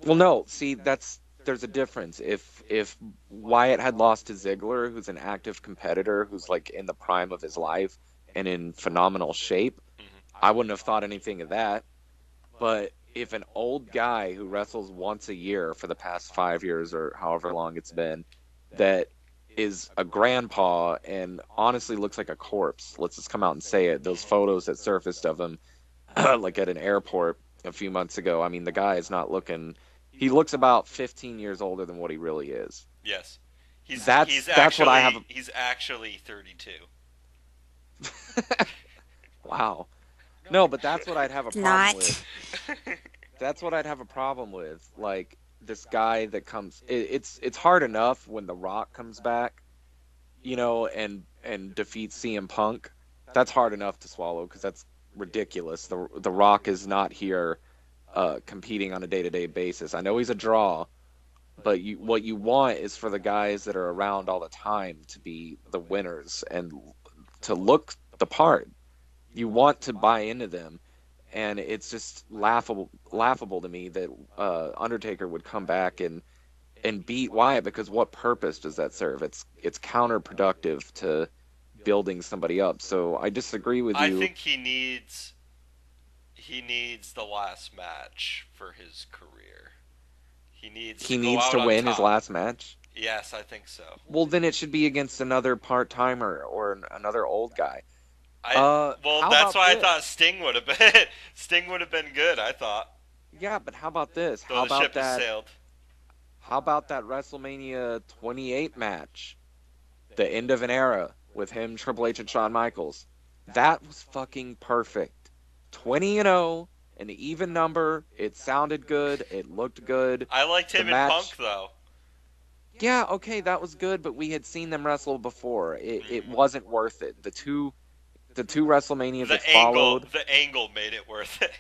S2: Well, no. See, there's a difference. If Wyatt had lost to Ziggler, who's an active competitor, who's like in the prime of his life and in phenomenal shape, I wouldn't have thought anything of that. But if an old guy who wrestles once a year for the past 5 years or however long it's been, that is a grandpa and honestly looks like a corpse, let's just come out and say it. Those photos that surfaced of him, like at an airport a few months ago, I mean, the guy is not looking. He looks about 15 years older than what he really is.
S1: Yes,
S2: That's what I have.
S1: He's actually 32.
S2: Wow. No, but that's what I'd have a problem
S3: Not.
S2: with. That's what I'd have a problem with. Like this guy that comes. It's hard enough when The Rock comes back, and defeats CM Punk. That's hard enough to swallow because that's ridiculous. The Rock is not here competing on a day-to-day basis. I know he's a draw, but what you want is for the guys that are around all the time to be the winners and to look the part. You want to buy into them. and it's just laughable to me that Undertaker would come back and beat Wyatt, because what purpose does that serve? It's counterproductive to building somebody up. So I disagree with
S1: I
S2: you.
S1: think he needs the last match for his career. He needs to
S2: He
S1: go
S2: needs
S1: out
S2: to
S1: on
S2: win his
S1: top.
S2: last match.
S1: Yes, I think so.
S2: Well, then it should be against another part timer or another old guy.
S1: I well,
S2: How
S1: that's
S2: about
S1: why I thought
S2: this?
S1: Sting would have been Sting would have been good. I thought,
S2: Yeah, but how about this?
S1: though the ship has sailed.
S2: How about that WrestleMania 28 match? The end of an era with him, Triple H, and Shawn Michaels. That was fucking perfect. 20-0, an even number. It sounded good. It looked good.
S1: I liked
S2: The
S1: him in Punk
S2: match,
S1: though.
S2: yeah, okay, that was good, but we had seen them wrestle before. It
S1: Mm.
S2: wasn't worth it. The two WrestleManias that followed.
S1: The angle made it worth it.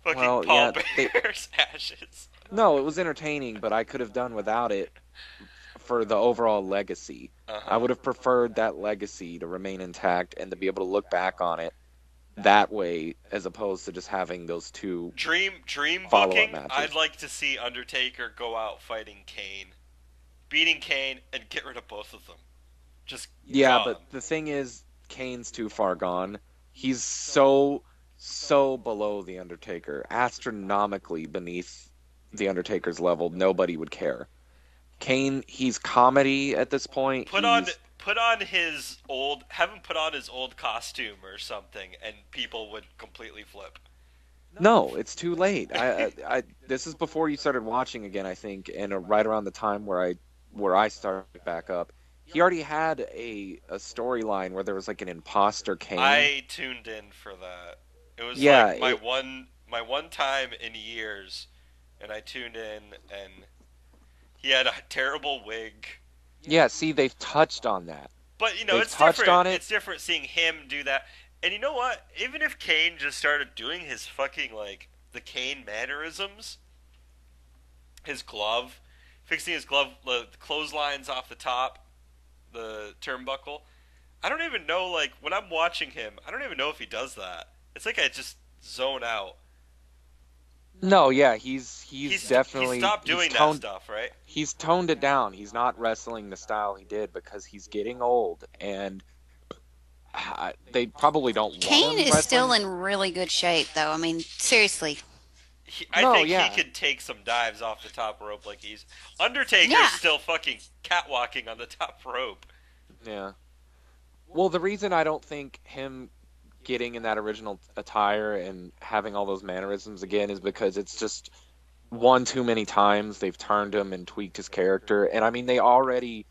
S1: Fucking
S2: Well,
S1: Paul
S2: yeah,
S1: Bear's ashes.
S2: no, it was entertaining, but I could have done without it for the overall legacy.
S1: Uh
S2: I
S1: huh.
S2: would have preferred that legacy to remain intact and to be able to look back on it that way, as opposed to just having those two
S1: Dream
S2: follow-up
S1: booking. I'd
S2: matches.
S1: like to see Undertaker go out fighting Kane, beating Kane, and get rid of both of them. Just
S2: Yeah,
S1: gone.
S2: but the thing is, Kane's too far gone. He's so below the Undertaker, astronomically beneath the Undertaker's level. Nobody would care. Kane, he's comedy at this point.
S1: Put on
S2: He's
S1: have him put on his old costume or something, and people would completely flip.
S2: No, it's too late. This is before you started watching again, I think, and right around the time where I started back up. He already had a storyline where there was like an imposter Kane.
S1: I tuned in for that. It was
S2: Yeah,
S1: like
S2: it
S1: my one time in years, and I tuned in, and he had a terrible wig.
S2: yeah, see, they've touched on that.
S1: But you know,
S2: They've
S1: it's
S2: touched
S1: different.
S2: on it.
S1: It's different seeing him do that. And you know what? Even if Kane just started doing his fucking like the Kane mannerisms, his glove, fixing his glove, the clotheslines off the top, the turnbuckle. I don't even know, like, when I'm watching him, I don't even know if he does that. It's like I just zone out.
S2: No, yeah, he's
S1: He
S2: definitely
S1: stopped doing that stuff, right?
S2: he's toned it down. He's not wrestling the style he did because he's getting old, and they probably don't want
S3: Kane
S2: him
S3: is still
S2: wrestling.
S3: in really good shape, though. I mean, seriously.
S1: I
S2: No,
S1: think he
S2: yeah,
S1: could take some dives off the top rope like he's Undertaker's
S3: Yeah.
S1: still fucking catwalking on the top rope.
S2: yeah. Well, the reason I don't think him getting in that original attire and having all those mannerisms again is because it's just one too many times they've turned him and tweaked his character. And I mean, they already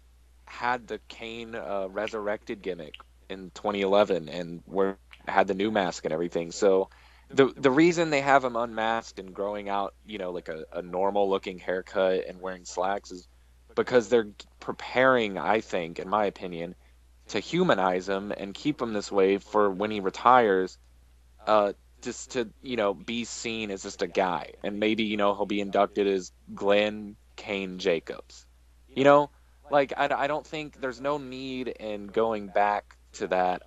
S2: had the Kane resurrected gimmick in 2011, and where had the new mask and everything. So the reason they have him unmasked and growing out, like a normal looking haircut and wearing slacks is because they're preparing, I think, in my opinion, to humanize him and keep him this way for when he retires, uh, just to, be seen as just a guy. And maybe, he'll be inducted as Glenn Kane Jacobs. You know, like, I don't think there's no need in going back to that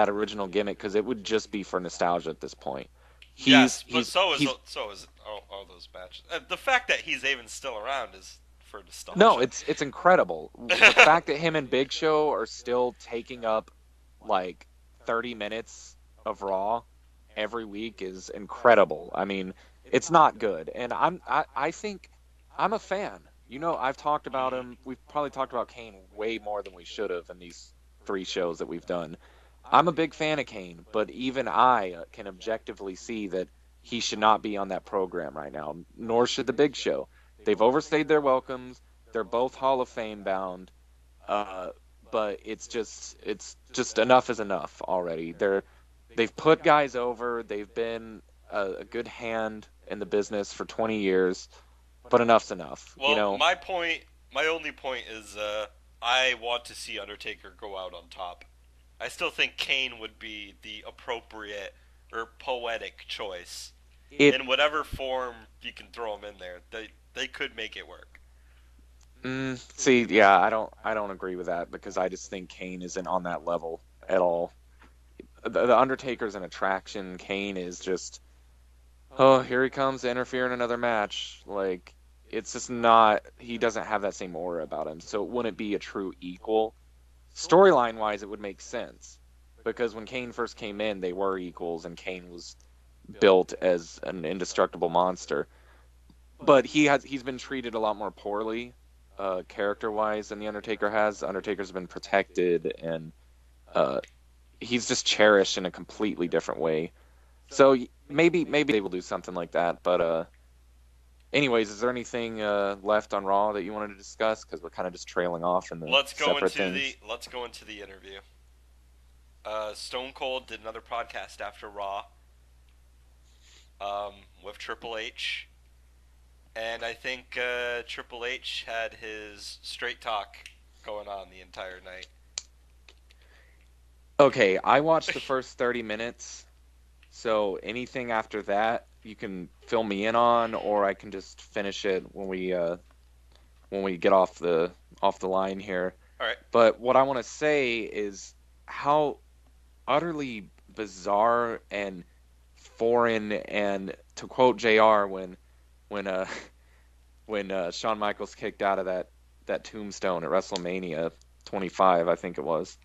S2: original gimmick, because it would just be for nostalgia at this point.
S1: Yes, but
S2: He's
S1: so is all those matches. The fact that he's even still around is for
S2: No,
S1: nostalgia.
S2: it's incredible. The fact that him and Big Show are still taking up like 30 minutes of Raw every week is incredible. I mean, it's not good, and I think I'm a fan. I've talked about
S1: Mhm.
S2: him. We've probably talked about Kane way more than we should have in these three shows that we've done. I'm a big fan of Kane, but even I can objectively see that he should not be on that program right now, nor should the Big Show. They've overstayed their welcomes. They're both Hall of Fame bound, uh, but it's just enough is enough already. They've put guys over. They've been a good hand in the business for 20 years, but enough's enough.
S1: Well, my only point is, I want to see Undertaker go out on top. I still think Kane would be the appropriate or poetic choice
S2: It
S1: in whatever form you can throw him in there. They could make it work.
S2: See, yeah, I don't agree with that because I just think Kane isn't on that level at all. the Undertaker's an attraction. Kane is just, oh, here he comes to interfere in another match. Like, it's just not, he doesn't have that same aura about him. So it wouldn't be a true equal. Storyline wise, it would make sense. Because when Kane first came in, they were equals, and Kane was built as an indestructible monster. But he's been treated a lot more poorly, character wise, than the Undertaker has. The Undertaker's been protected, and uh, he's just cherished in a completely different way. So maybe they will do something like that. But anyways, is there anything left on Raw that you wanted to discuss? Because we're kind of just trailing off in the separate things.
S1: Let's go into the interview. Stone Cold did another podcast after Raw, with Triple H, and I think Triple H had his straight talk going on the entire night.
S2: Okay, I watched the first 30 minutes, so anything after that you can fill me in on, or I can just finish it when we get off the line here.
S1: All right.
S2: But what I want to say is how utterly bizarre and foreign, and to quote JR when Shawn Michaels kicked out of that tombstone at WrestleMania 25, I think it was.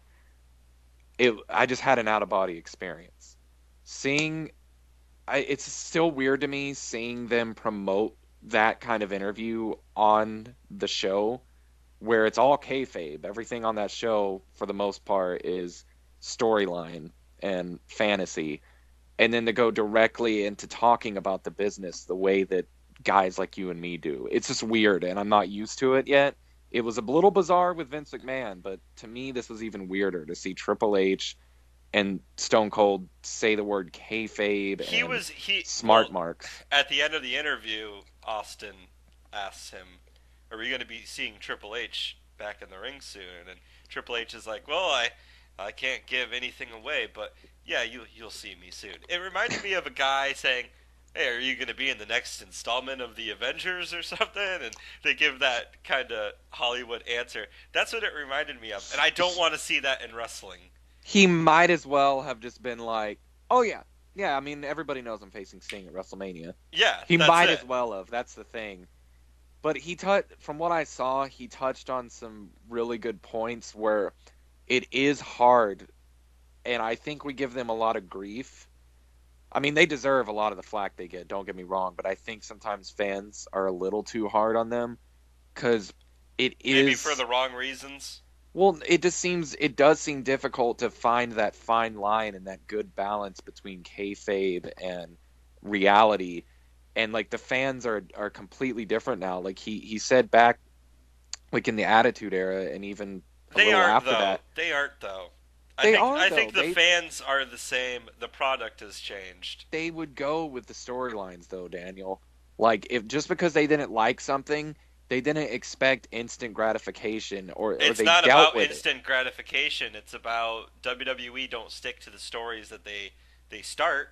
S2: I just had an out of body experience. It's still weird to me seeing them promote that kind of interview on the show, where it's all kayfabe. Everything on that show, for the most part, is storyline and fantasy, and then to go directly into talking about the business the way that guys like you and me do. It's just weird, and I'm not used to it yet. It was a little bizarre with Vince McMahon, but to me, this was even weirder to see Triple H and Stone Cold say the word kayfabe smart marks.
S1: At the end of the interview, Austin asks him, "Are we going to be seeing Triple H back in the ring soon?" And Triple H is like, "Well, I can't give anything away, but yeah, you'll see me soon." It reminded me of a guy saying, "Hey, are you going to be in the next installment of the Avengers or something?" And they give that kind of Hollywood answer. That's what it reminded me of, and I don't want to see that in wrestling.
S2: He might as well have just been like, "Oh yeah, I mean, everybody knows I'm facing Sting at WrestleMania."
S1: Yeah,
S2: he might as well have. That's the thing. But from what I saw, he touched on some really good points where it is hard, and I think we give them a lot of grief. I mean, they deserve a lot of the flack they get, don't get me wrong, but I think sometimes fans are a little too hard on them, because it is...
S1: Maybe for the wrong reasons?
S2: Well, it does seem difficult to find that fine line and that good balance between kayfabe and reality, and, like, the fans are completely different now. Like, he said back, like, in the Attitude Era, and even a little after that...
S1: They aren't, though.
S2: I
S1: think the fans are the same. The product has changed.
S2: They would go with the storylines, though, Daniel. Like, if just because they didn't like something, they didn't expect instant gratification, or
S1: it's
S2: they
S1: not
S2: dealt
S1: about
S2: with
S1: instant gratification. It's about WWE don't stick to the stories that they start.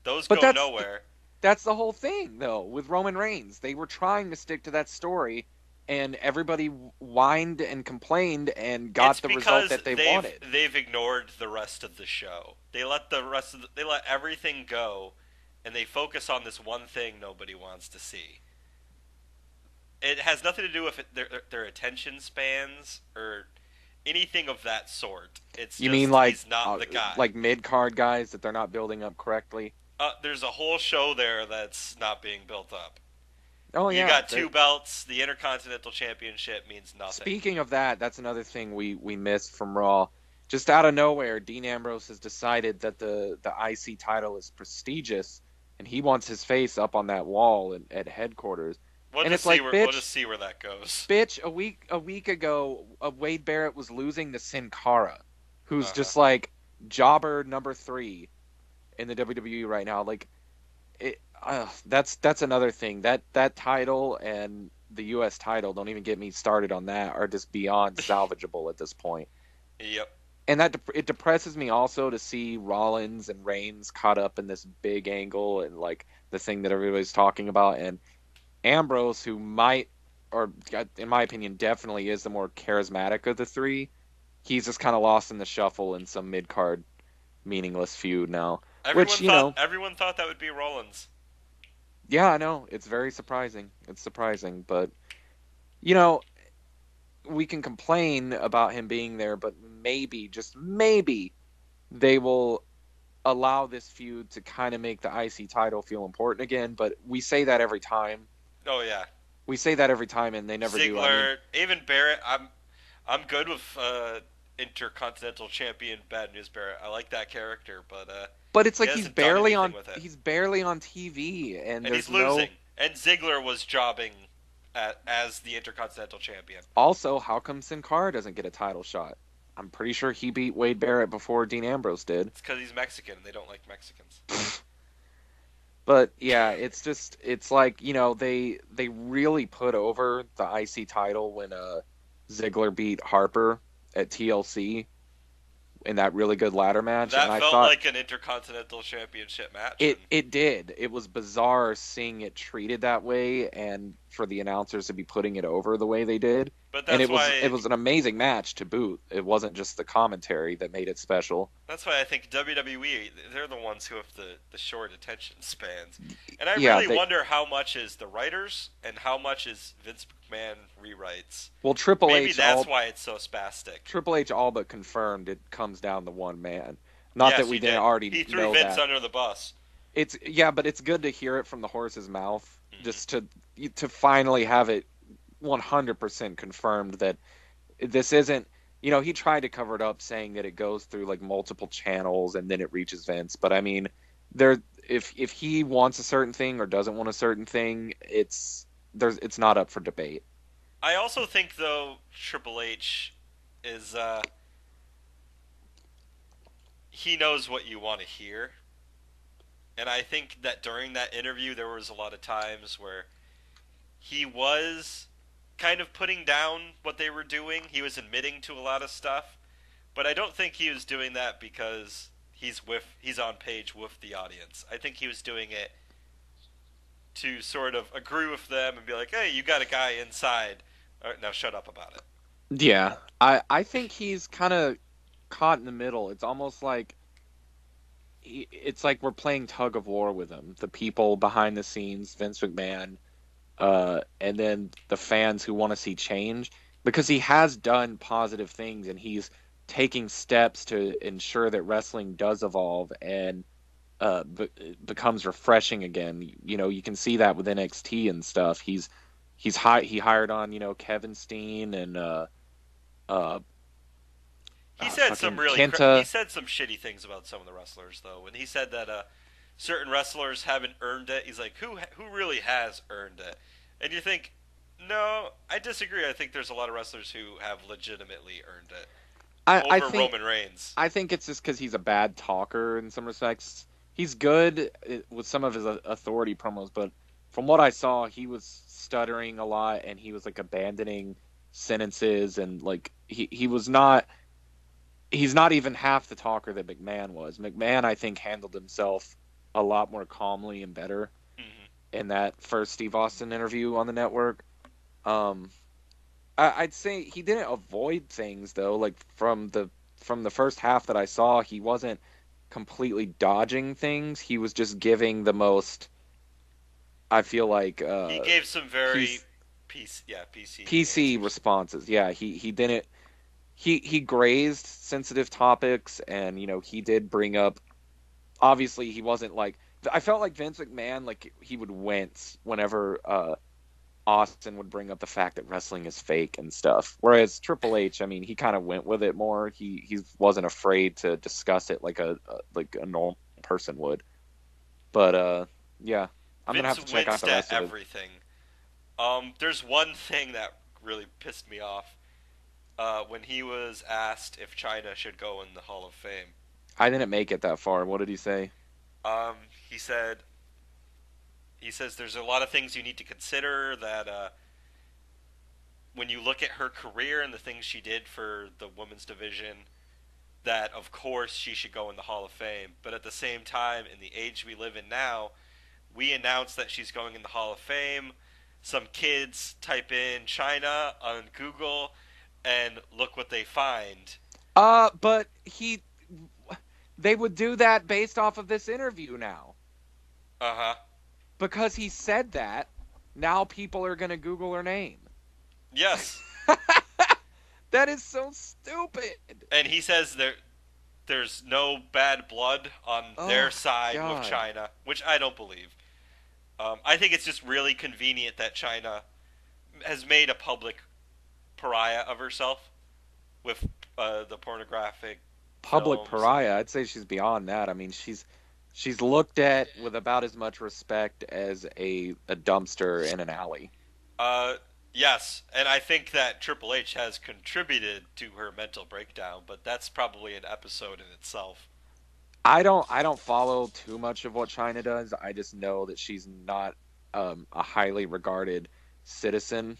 S1: Those go nowhere.
S2: That's the whole thing, though, with Roman Reigns. They were trying to stick to that story, and everybody whined and complained and got the result that they wanted.
S1: They've ignored the rest of the show. They let they let everything go, and they focus on this one thing nobody wants to see. It has nothing to do with their attention spans or anything of that sort.
S2: You mean like
S1: he's not the guy.
S2: Like mid-card guys that they're not building up correctly?
S1: There's a whole show there that's not being built up.
S2: Oh, yeah.
S1: You got 2 belts. The Intercontinental Championship means nothing.
S2: Speaking of that, that's another thing we missed from Raw. Just out of nowhere, Dean Ambrose has decided that the IC title is prestigious, and he wants his face up on that wall at headquarters.
S1: We'll just see where that goes.
S2: Bitch, a week ago, Wade Barrett was losing to Sin Cara, who's just like jobber number 3 in the WWE right now. Like, that's another thing. That title and the U.S. title, don't even get me started on that, are just beyond salvageable at this point.
S1: Yep.
S2: And it depresses me also to see Rollins and Reigns caught up in this big angle and like the thing that everybody's talking about, and Ambrose, who might, or in my opinion, definitely is the more charismatic of the 3. He's just kind of lost in the shuffle in some mid-card meaningless feud now. Which,
S1: Everyone thought that would be Rollins.
S2: yeah, I know it's very surprising. It's surprising, but you know, we can complain about him being there, but maybe, just maybe, they will allow this feud to kind of make the IC title feel important again. But we say that every time.
S1: Oh yeah,
S2: We say that every time, and they never do. I mean,
S1: Ziggler, even Barrett. I'm good with Intercontinental Champion Bad News Barrett. I like that character, but
S2: but it's
S1: he
S2: like he's
S1: hasn't done
S2: barely
S1: anything
S2: on.
S1: with it,
S2: He's barely on TV, and
S1: and he's
S2: there's no.
S1: losing. And Ziggler was jobbing as the Intercontinental Champion.
S2: Also, how come Sin Cara doesn't get a title shot? I'm pretty sure he beat Wade Barrett before Dean Ambrose did.
S1: It's because he's Mexican, and they don't like Mexicans.
S2: But yeah, it's like, they really put over the IC title when Ziggler beat Harper at TLC in that really good ladder match,
S1: That
S2: and I
S1: felt
S2: thought
S1: like an Intercontinental Championship match.
S2: it did. It was bizarre seeing it treated that way, and for the announcers to be putting it over the way they did.
S1: But
S2: And
S1: that's
S2: it
S1: why
S2: was an amazing match to boot. It wasn't just the commentary that made it special.
S1: That's why I think WWE, they're the ones who have the short attention spans. And I
S2: Yeah,
S1: really wonder how much is the writers and how much is Vince McMahon rewrites.
S2: well, Triple
S1: Maybe
S2: H
S1: that's why it's so spastic.
S2: Triple H all but confirmed it comes down to one man. Not
S1: Yes,
S2: that we
S1: he
S2: didn't
S1: did.
S2: already
S1: He threw
S2: know
S1: Vince
S2: that.
S1: under the bus.
S2: But it's good to hear it from the horse's mouth,
S1: Mhm.
S2: just to finally have it 100% confirmed that this isn't. He tried to cover it up, saying that it goes through like multiple channels and then it reaches Vince. But I mean, if he wants a certain thing or doesn't want a certain thing, it's not up for debate.
S1: I also think, though, Triple H is, he knows what you want to hear. And I think that during that interview, there was a lot of times where he was kind of putting down what they were doing. He was admitting to a lot of stuff, but I don't think he was doing that because he's on page with the audience. I think he was doing it to sort of agree with them and be like, "Hey, you got a guy inside. All right, now shut up about it."
S2: Yeah, I think he's kind of caught in the middle. It's almost like it's like we're playing tug of war with him. The people behind the scenes, Vince McMahon, and then the fans who want to see change, because he has done positive things and he's taking steps to ensure that wrestling does evolve and becomes refreshing again. You can see that with NXT and stuff. He hired on Kevin Steen and uh,
S1: He said some
S2: fucking
S1: really
S2: Kenta.
S1: he said some shitty things about some of the wrestlers though. When he said that certain wrestlers haven't earned it, he's like, who really has earned it? And you think, no, I disagree. I think there's a lot of wrestlers who have legitimately earned it
S2: I
S1: over
S2: think
S1: Roman Reigns.
S2: I think it's just because he's a bad talker in some respects. He's good with some of his authority promos, but from what I saw, he was stuttering a lot and he was like abandoning sentences and like he was not. He's not even half the talker that McMahon was. McMahon, I think, handled himself a lot more calmly and better in that first Steve Austin interview on the network. I'd say he didn't avoid things though. Like from the first half that I saw, he wasn't completely dodging things. He was just giving the most. I feel like
S1: He gave some very
S2: he's-
S1: PC answers.
S2: responses. Yeah, he didn't. He grazed sensitive topics, and he did bring up. Obviously, he wasn't like. I felt like Vince McMahon, like he would wince whenever Austin would bring up the fact that wrestling is fake and stuff. Whereas Triple H, I mean, he kind of went with it more. He wasn't afraid to discuss it like a normal person would. But yeah, I'm gonna have to check out the rest
S1: at
S2: of it.
S1: everything. There's one thing that really pissed me off when he was asked if China should go in the Hall of Fame.
S2: I didn't make it that far. What did he say?
S1: Um, he says there's a lot of things you need to consider that when you look at her career and the things she did for the women's division, that of course she should go in the Hall of Fame. But at the same time, in the age we live in now, we announced that she's going in the Hall of Fame. Some kids type in China on Google and look what they find.
S2: But they would do that based off of this interview now.
S1: Uh-huh.
S2: Because he said that, now people are going to Google her name.
S1: Yes.
S2: That is so stupid.
S1: And he says there's no bad blood on their
S2: Oh,
S1: side with
S2: God.
S1: China, which I don't believe. I think it's just really convenient that China has made a public pariah of herself with the pornographic
S2: Public
S1: films.
S2: pariah. I'd say she's beyond that. I mean, she's looked at with about as much respect as a dumpster in an alley.
S1: Uh, yes, and I think that Triple H has contributed to her mental breakdown, but that's probably an episode in itself.
S2: I don't follow too much of what China does. I just know that she's not a highly regarded citizen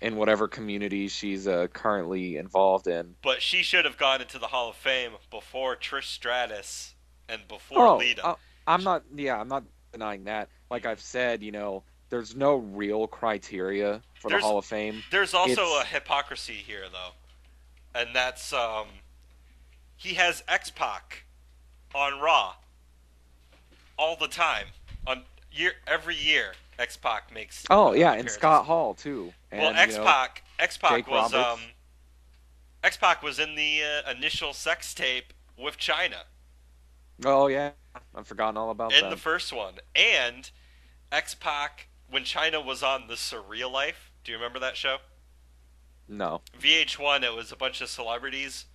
S2: in whatever community she's currently involved in.
S1: But she should have gone into the Hall of Fame before Trish Stratus and before
S2: Oh,
S1: Lita.
S2: I'm not. Yeah, I'm not denying that. Like I've said, there's no real criteria for the
S1: There's
S2: Hall of Fame.
S1: there's also a
S2: It's
S1: hypocrisy here though, and that's he has X Pac on Raw all the time on every year. X Pac makes
S2: oh yeah, and
S1: appearances.
S2: Scott Hall too.
S1: Well,
S2: And
S1: X Pac
S2: Jake
S1: was
S2: Roberts.
S1: X Pac was in the initial sex tape with China
S2: Oh yeah, I've forgotten all about
S1: in
S2: that.
S1: the first one, and X Pac when China was on the Surreal Life. Do you remember that show?
S2: No.
S1: VH1. It was a bunch of celebrities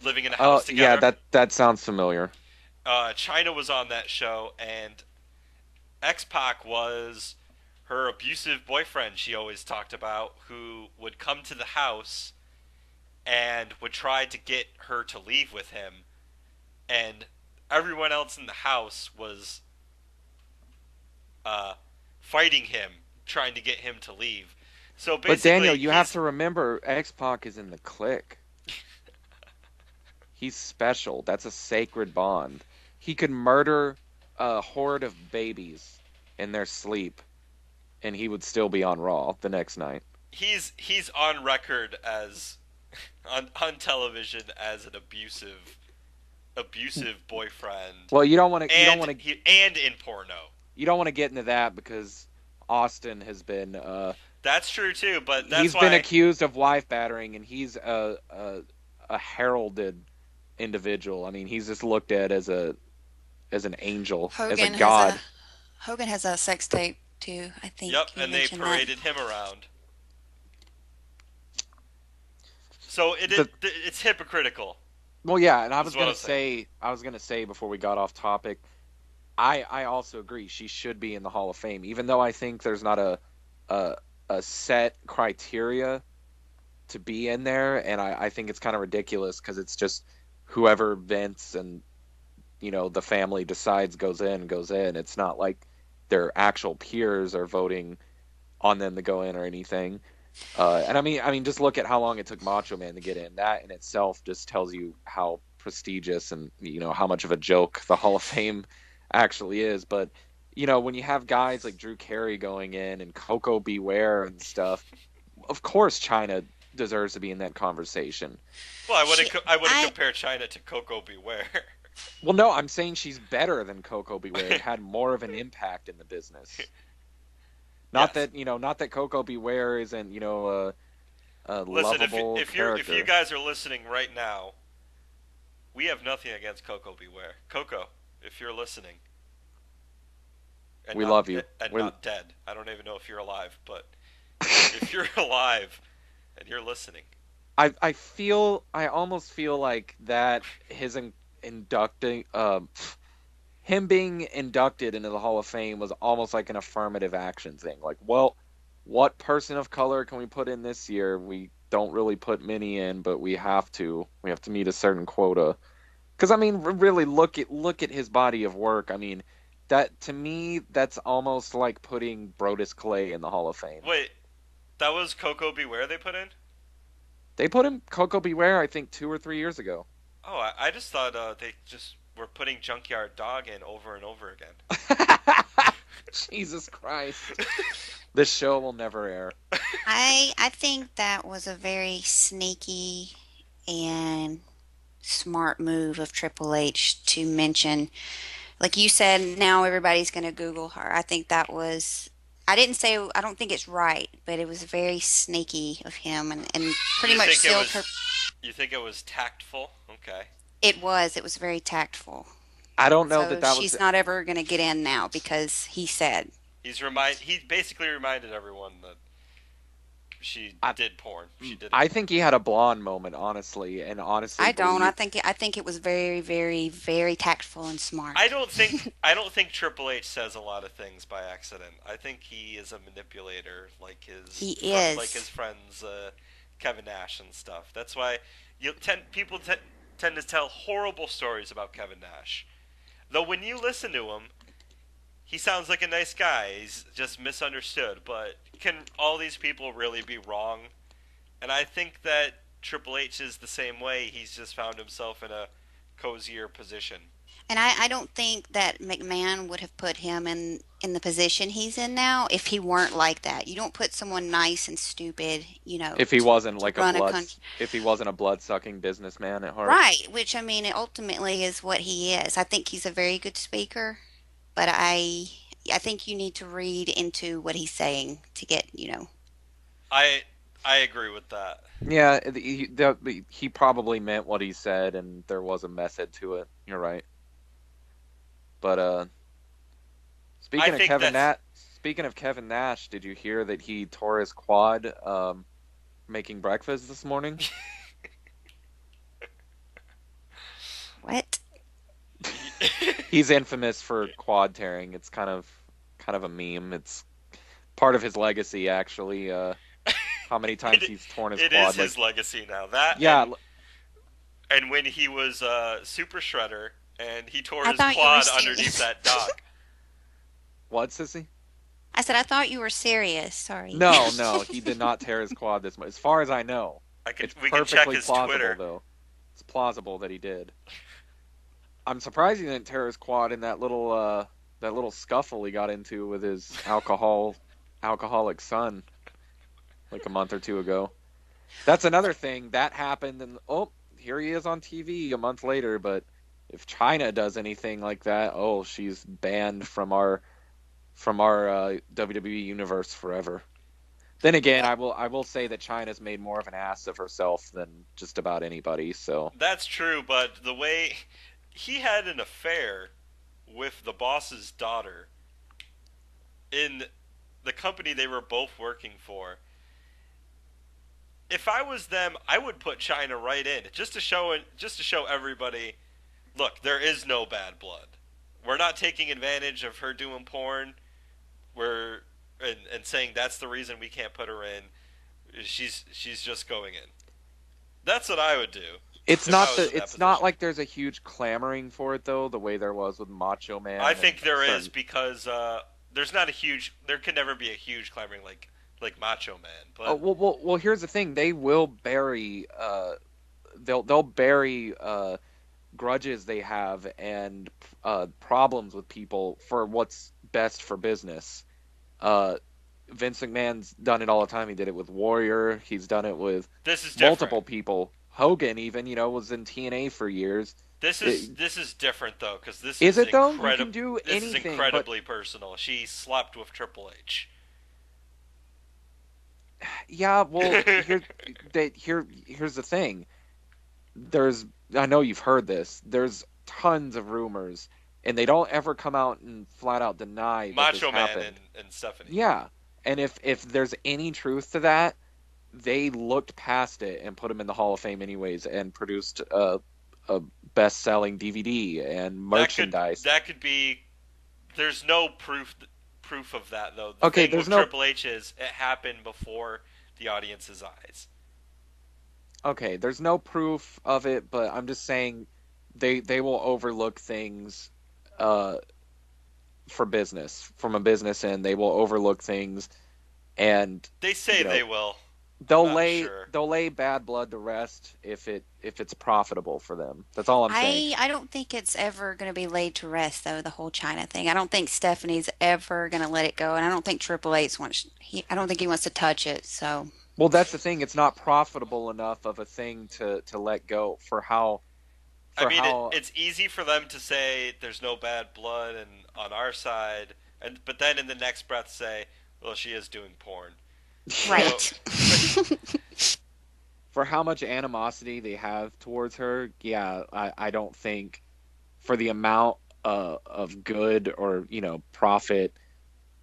S1: living in a
S2: Oh
S1: house
S2: yeah,
S1: together.
S2: that sounds familiar.
S1: China was on that show, and X Pac was her abusive boyfriend she always talked about, who would come to the house and would try to get her to leave with him, and everyone else in the house was fighting him, trying to get him to leave. So basically,
S2: But Daniel, you have
S1: he's-
S2: to remember, X-Pac is in the clique. He's special. That's a sacred bond. He could murder a horde of babies in their sleep, and he would still be on Raw the next night.
S1: he's on record as on television as an abusive boyfriend,
S2: Well, you don't want to. You don't
S1: and
S2: want to.
S1: and in porno.
S2: You don't want to get into that because Austin has been.
S1: That's true too, but that's
S2: He's
S1: why
S2: been accused of wife battering, and he's a heralded individual. I mean, he's just looked at as an angel, as a
S3: Hogan has
S2: god.
S3: Hogan has a sex tape too. I think
S1: Yep,
S3: you
S1: and they
S3: mentioned that.
S1: paraded him around. So
S2: The-
S1: it's hypocritical.
S2: Well, yeah, and I
S1: That's
S2: was
S1: what
S2: gonna
S1: I'm saying.
S2: say before we got off topic, I also agree she should be in the Hall of Fame, even though I think there's not a a set criteria to be in there, and I think it's kind of ridiculous because it's just whoever Vince and the family decides goes in. It's not like their actual peers are voting on them to go in or anything. And I mean, just look at how long it took Macho Man to get in. That in itself just tells you how prestigious and how much of a joke the Hall of Fame actually is. But when you have guys like Drew Carey going in and Coco Beware and stuff, of course China deserves to be in that conversation.
S1: Well, I wouldn't
S3: She-
S1: I wouldn't
S3: I-
S1: compare China to Coco Beware.
S2: Well, no, I'm saying she's better than Coco Beware. Had more of an impact in the business. Not
S1: Yes.
S2: not that Coco Beware isn't a
S1: Listen,
S2: lovable
S1: if
S2: character.
S1: you guys are listening right now, we have nothing against Coco Beware. Coco, if you're listening, and
S2: We
S1: not-
S2: love you.
S1: and
S2: We're-
S1: not dead. I don't even know if you're alive, but if you're alive and you're listening,
S2: I almost feel like that his inducting him being inducted into the Hall of Fame was almost like an affirmative action thing. Like, well, what person of color can we put in this year? We don't really put many in, but we have to. We have to meet a certain quota. Because I mean, really look at his body of work. I mean, that to me, that's almost like putting Brodus Clay in the Hall of Fame.
S1: wait, that was Coco Beware they put in?
S2: They put him Coco Beware, I think, 2 or 3 years ago.
S1: Oh, I just thought they just were putting Junkyard Dog in over and over again.
S2: Jesus Christ. This show will never air.
S3: I think that was a very sneaky and smart move of Triple H to mention, like you said, now everybody's going to Google her. I think that was, I didn't say, I don't think it's right, but it was very sneaky of him and pretty
S1: You
S3: much
S1: think it
S3: sealed her.
S1: was you think it was tactful? Okay.
S3: It was very tactful.
S2: I don't know that
S3: So
S2: that was.
S3: she's not ever going to get in now because he said.
S1: He basically reminded everyone that she
S2: I,
S1: did porn. She did it.
S2: I think he had a blonde moment, honestly, and honestly
S3: I don't.
S2: believe.
S3: I think it was very, very, very tactful and
S1: I
S3: smart.
S1: don't think I don't think Triple H says a lot of things by accident. I think he is a manipulator,
S3: He
S1: like his
S3: is.
S1: friends Kevin Nash and stuff. That's why people tend to tell horrible stories about Kevin Nash. Though when you listen to him, he sounds like a nice guy. He's just misunderstood. But can all these people really be wrong? And I think that Triple H is the same way. He's just found himself in a cozier position.
S3: And I don't think that McMahon would have put him in the position he's in now if he weren't like that. You don't put someone nice and stupid,
S2: If he wasn't
S3: to
S2: like
S3: run a country.
S2: if he wasn't a blood-sucking businessman at heart.
S3: Right, which I mean, it ultimately is what he is. I think he's a very good speaker, but I think you need to read into what he's saying to get.
S1: I I agree with that.
S2: Yeah, he probably meant what he said, and there was a method to it. You're right. But
S1: I
S2: speaking of
S1: think that's
S2: Kevin Nash, did you hear that he tore his quad making breakfast this morning?
S3: What?
S2: He's infamous for quad tearing. It's kind of a meme. It's part of his legacy, actually. How many times
S1: it,
S2: he's torn his
S1: it is
S2: quad? Like,
S1: his legacy now. That
S2: yeah,
S1: and when he was Super Shredder and he tore
S3: I
S1: his
S3: thought you were
S1: quad underneath
S3: serious.
S1: that dock.
S2: what, sissy?
S3: I said I thought you were serious. Sorry.
S2: No, no, he did not tear his quad this much. As far as I know, it's
S1: We can check
S2: perfectly
S1: his
S2: plausible,
S1: Twitter.
S2: though. It's plausible that he did. I'm surprised he didn't tear his quad in that little scuffle he got into with his alcoholic son like a month or two ago. That's another thing that happened, and here he is on TV a month later. But if China does anything like that, she's banned from our WWE universe forever. Then again, I will say that China's made more of an ass of herself than just about anybody. So
S1: That's true, but the way he had an affair with the boss's daughter in the company they were both working for. If I was them, I would put China right in just to show everybody, look, there is no bad blood. We're not taking advantage of her doing porn. We're and saying that's the reason we can't put her in. She's just going in. That's what I would do
S2: it's
S1: if I
S2: not
S1: was in that
S2: it's not
S1: position.
S2: like there's a huge clamoring for it though, the way there was with Macho Man
S1: I
S2: and
S1: think there is
S2: certain.
S1: because there's not a huge. There can never be a huge clamoring like Macho Man.
S2: Oh,
S1: But
S2: well. Here's the thing: they will bury, they'll bury grudges they have and problems with people for what's best for business. Uh, Vince McMahon's done it all the time. He did it with Warrior. He's done it with
S1: this is different.
S2: multiple people. Hogan even, was in TNA for years.
S1: This is different though because
S2: Is it though? You can do
S1: This is
S2: anything, but
S1: incredibly personal. She slept with Triple H.
S2: yeah. Well, here's the thing. There's I know you've heard this. There's tons of rumors, and they don't ever come out and flat out deny that this
S1: Macho Man
S2: happened.
S1: and Stephanie.
S2: Yeah, and if there's any truth to that, they looked past it and put him in the Hall of Fame anyways, and produced a best-selling DVD and merchandise.
S1: That could be. There's no proof of that though. The
S2: Okay,
S1: thing
S2: there's
S1: with
S2: no.
S1: Triple H is it happened before the audience's eyes.
S2: Okay, there's no proof of it, but I'm just saying they will overlook things uh, for business from a business end. They will overlook things, and
S1: They say
S2: you know
S1: they will. I'm
S2: they'll
S1: not
S2: lay
S1: sure.
S2: they'll lay bad blood to rest if it's profitable for them. That's all I'm saying.
S3: I don't think it's ever going to be laid to rest though. The whole China thing. I don't think Stephanie's ever going to let it go, and I don't think Triple H wants. I don't think he wants to touch it. So
S2: Well, that's the thing. It's not profitable enough of a thing to let go for how
S1: I
S2: for
S1: mean,
S2: how
S1: it's easy for them to say there's no bad blood and on our side, and but then in the next breath say, well, she is doing porn. So,
S3: Right.
S2: for how much animosity they have towards her, yeah, I don't think for the amount of good or profit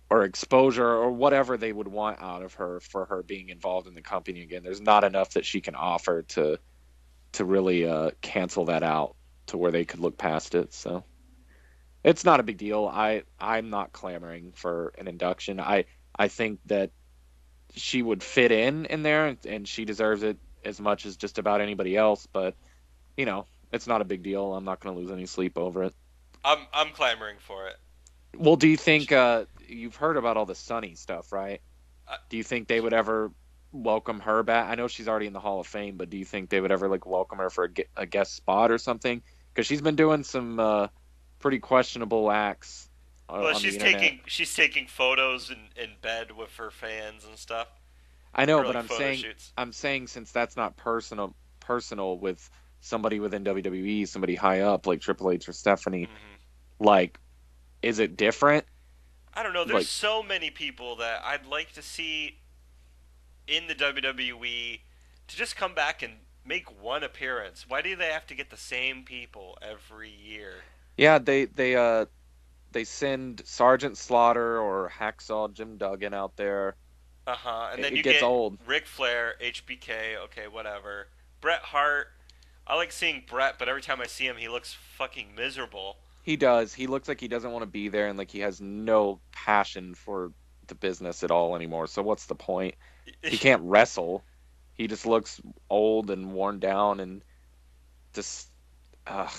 S2: or exposure or whatever they would want out of her for her being involved in the company again. There's not enough that she can offer to really cancel that out to where they could look past it. So it's not a big deal. I'm not clamoring for an induction. I think that she would fit in there, and she deserves it as much as just about anybody else. But it's not a big deal. I'm not going to lose any sleep over it.
S1: I'm clamoring for it.
S2: Well, do you think you've heard about all the Sunny stuff, right?
S1: Uh,
S2: Do you think they would ever welcome her back? I know she's already in the Hall of Fame, but do you think they would ever like welcome her for a guest spot or something? Because she's been doing some pretty questionable acts
S1: well,
S2: on the internet.
S1: she's taking photos in bed with her fans and stuff
S2: I know,
S1: for
S2: but
S1: like
S2: I'm
S1: photo
S2: saying
S1: shoots.
S2: I'm saying since that's not personal with somebody within WWE, somebody high up like Triple H or Stephanie,
S1: Hmm.
S2: like, is it different?
S1: I don't know. There's
S2: Like,
S1: so many people that I'd like to see in the WWE to just come back and make one appearance. Why do they have to get the same people every year?
S2: yeah, they send Sergeant Slaughter or Hacksaw Jim Duggan out there.
S1: Uh huh. And then
S2: It
S1: you
S2: gets
S1: get
S2: old.
S1: Ric Flair, HBK. Okay, whatever. Bret Hart. I like seeing Bret, but every time I see him, he looks fucking miserable.
S2: He does. He looks like he doesn't want to be there and like he has no passion for the business at all anymore. So what's the point? He can't wrestle. He just looks old and worn down and just ugh,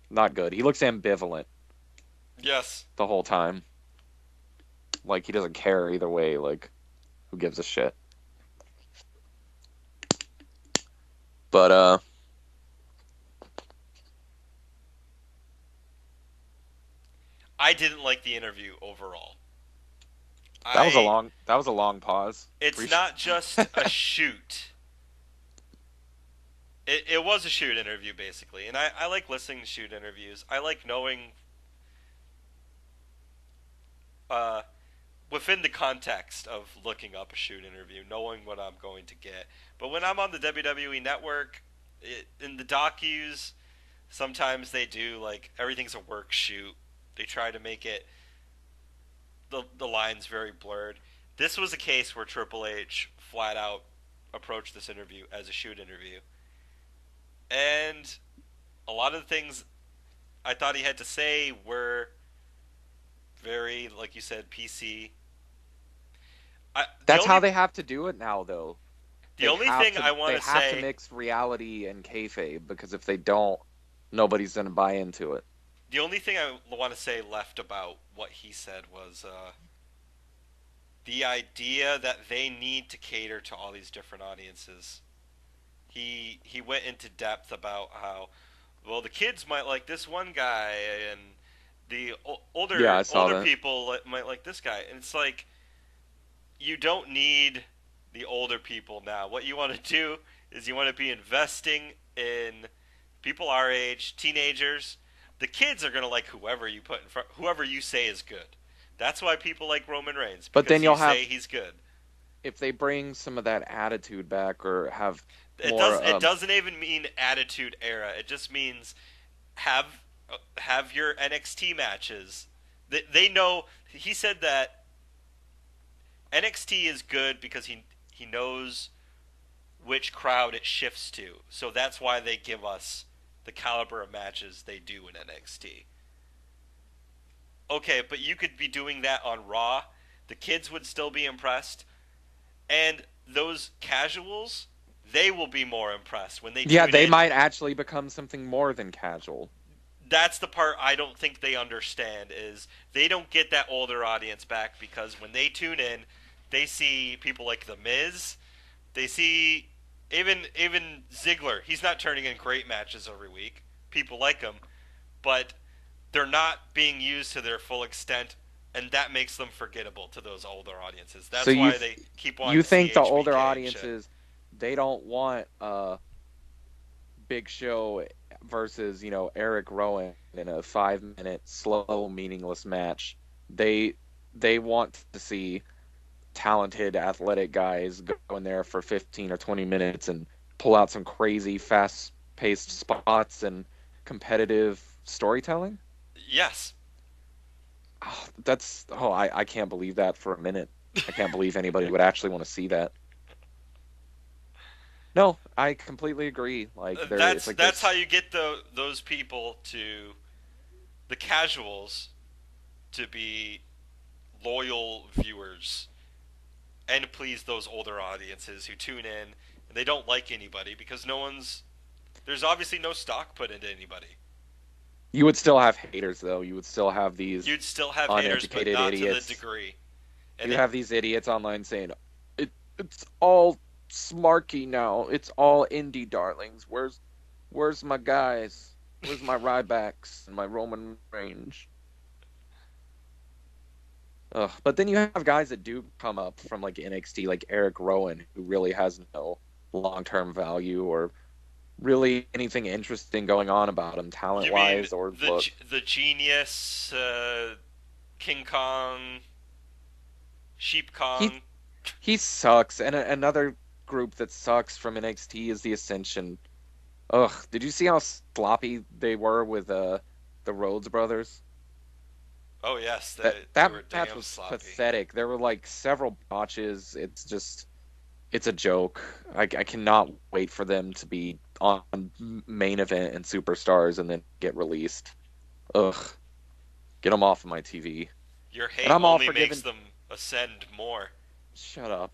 S2: not good. He looks ambivalent
S1: Yes.
S2: the whole time. Like he doesn't care either way. Like who gives a shit? But
S1: I didn't like the interview overall. I.
S2: that was a long pause.
S1: It's not just a shoot. It was a shoot interview basically, and I like listening to shoot interviews. I like knowing uh, within the context of looking up a shoot interview, knowing what I'm going to get. But when I'm on the WWE network, in the docus, sometimes they do like everything's a work shoot. They try to make it the lines very blurred. This was a case where Triple H flat out approached this interview as a shoot interview, and a lot of the things I thought he had to say were very, like you said, PC. The
S2: That's
S1: only
S2: how they have to do it now, though.
S1: the only thing I want
S2: They
S1: to
S2: have to
S1: say
S2: mix reality and kayfabe because if they don't, nobody's gonna buy into it.
S1: the only thing I want to say left about what he said was the idea that they need to cater to all these different audiences. He went into depth about how well the kids might like this one guy and the
S2: Yeah, I saw
S1: older
S2: that.
S1: people might like this guy, and it's like you don't need the older people now. What you want to do is you want to be investing in people our age, teenagers. The kids are gonna like whoever you put in front, whoever you say is good. That's why people like Roman Reigns
S2: But then
S1: because you
S2: you'll
S1: say
S2: have
S1: he's good.
S2: if they bring some of that attitude back or have
S1: It
S2: more
S1: does. It doesn't even mean Attitude Era. It just means have your NXT matches. They know. He said that NXT is good because he knows which crowd it shifts to. So that's why they give us the caliber of matches they do in NXT. Okay, but you could be doing that on Raw. The kids would still be impressed, and those casuals, they will be more impressed when they
S2: yeah,
S1: tune
S2: they
S1: in.
S2: might actually become something more than casual.
S1: That's the part I don't think they understand is they don't get that older audience back because when they tune in, they see people like The Miz. They see even Ziggler. He's not turning in great matches every week. People like him, but they're not being used to their full extent, and that makes them forgettable to those older audiences.
S2: So
S1: That's why they keep wanting
S2: you
S1: to see
S2: think the older
S1: HBK and shit.
S2: audiences they don't want Big Show versus, Eric Rowan in a 5 minute slow meaningless match. They they want to see talented athletic guys go in there for 15 or 20 minutes and pull out some crazy fast paced spots and competitive storytelling.
S1: Yes.
S2: I can't believe that for a minute. I can't believe anybody would actually want to see that. No, I completely agree. Like it's like
S1: That's how
S2: this.
S1: you get those people to the casuals to be loyal viewers and please those older audiences who tune in and they don't like anybody because there's obviously no stock put into anybody.
S2: You would still have haters, though. You would still have these
S1: You'd still have haters, but
S2: uneducated
S1: not to the
S2: idiots.
S1: degree. And
S2: You have these idiots online saying, it's all smarky now. It's all indie darlings. Where's my guys? Where's my Rybacks and my Roman Range? Ugh. But then you have guys that do come up from like NXT, like Eric Rowan, who really has no long-term value or really anything interesting going on about him,
S1: you mean
S2: talent-wise or look.
S1: the genius, King Kong, Sheep
S2: He
S1: Kong?
S2: he sucks. And another group that sucks from NXT is the Ascension. Ugh, did you see how sloppy they were with the Rhodes brothers?
S1: Oh yes,
S2: That
S1: they
S2: that
S1: were
S2: match
S1: damn
S2: was
S1: sloppy.
S2: pathetic. There were like several botches. It's a joke. I cannot wait for them to be on main event and superstars and then get released. Ugh, get them off of my TV.
S1: Your
S2: And
S1: hate
S2: I'm all
S1: only
S2: for
S1: makes
S2: giving.
S1: them ascend more.
S2: Shut up.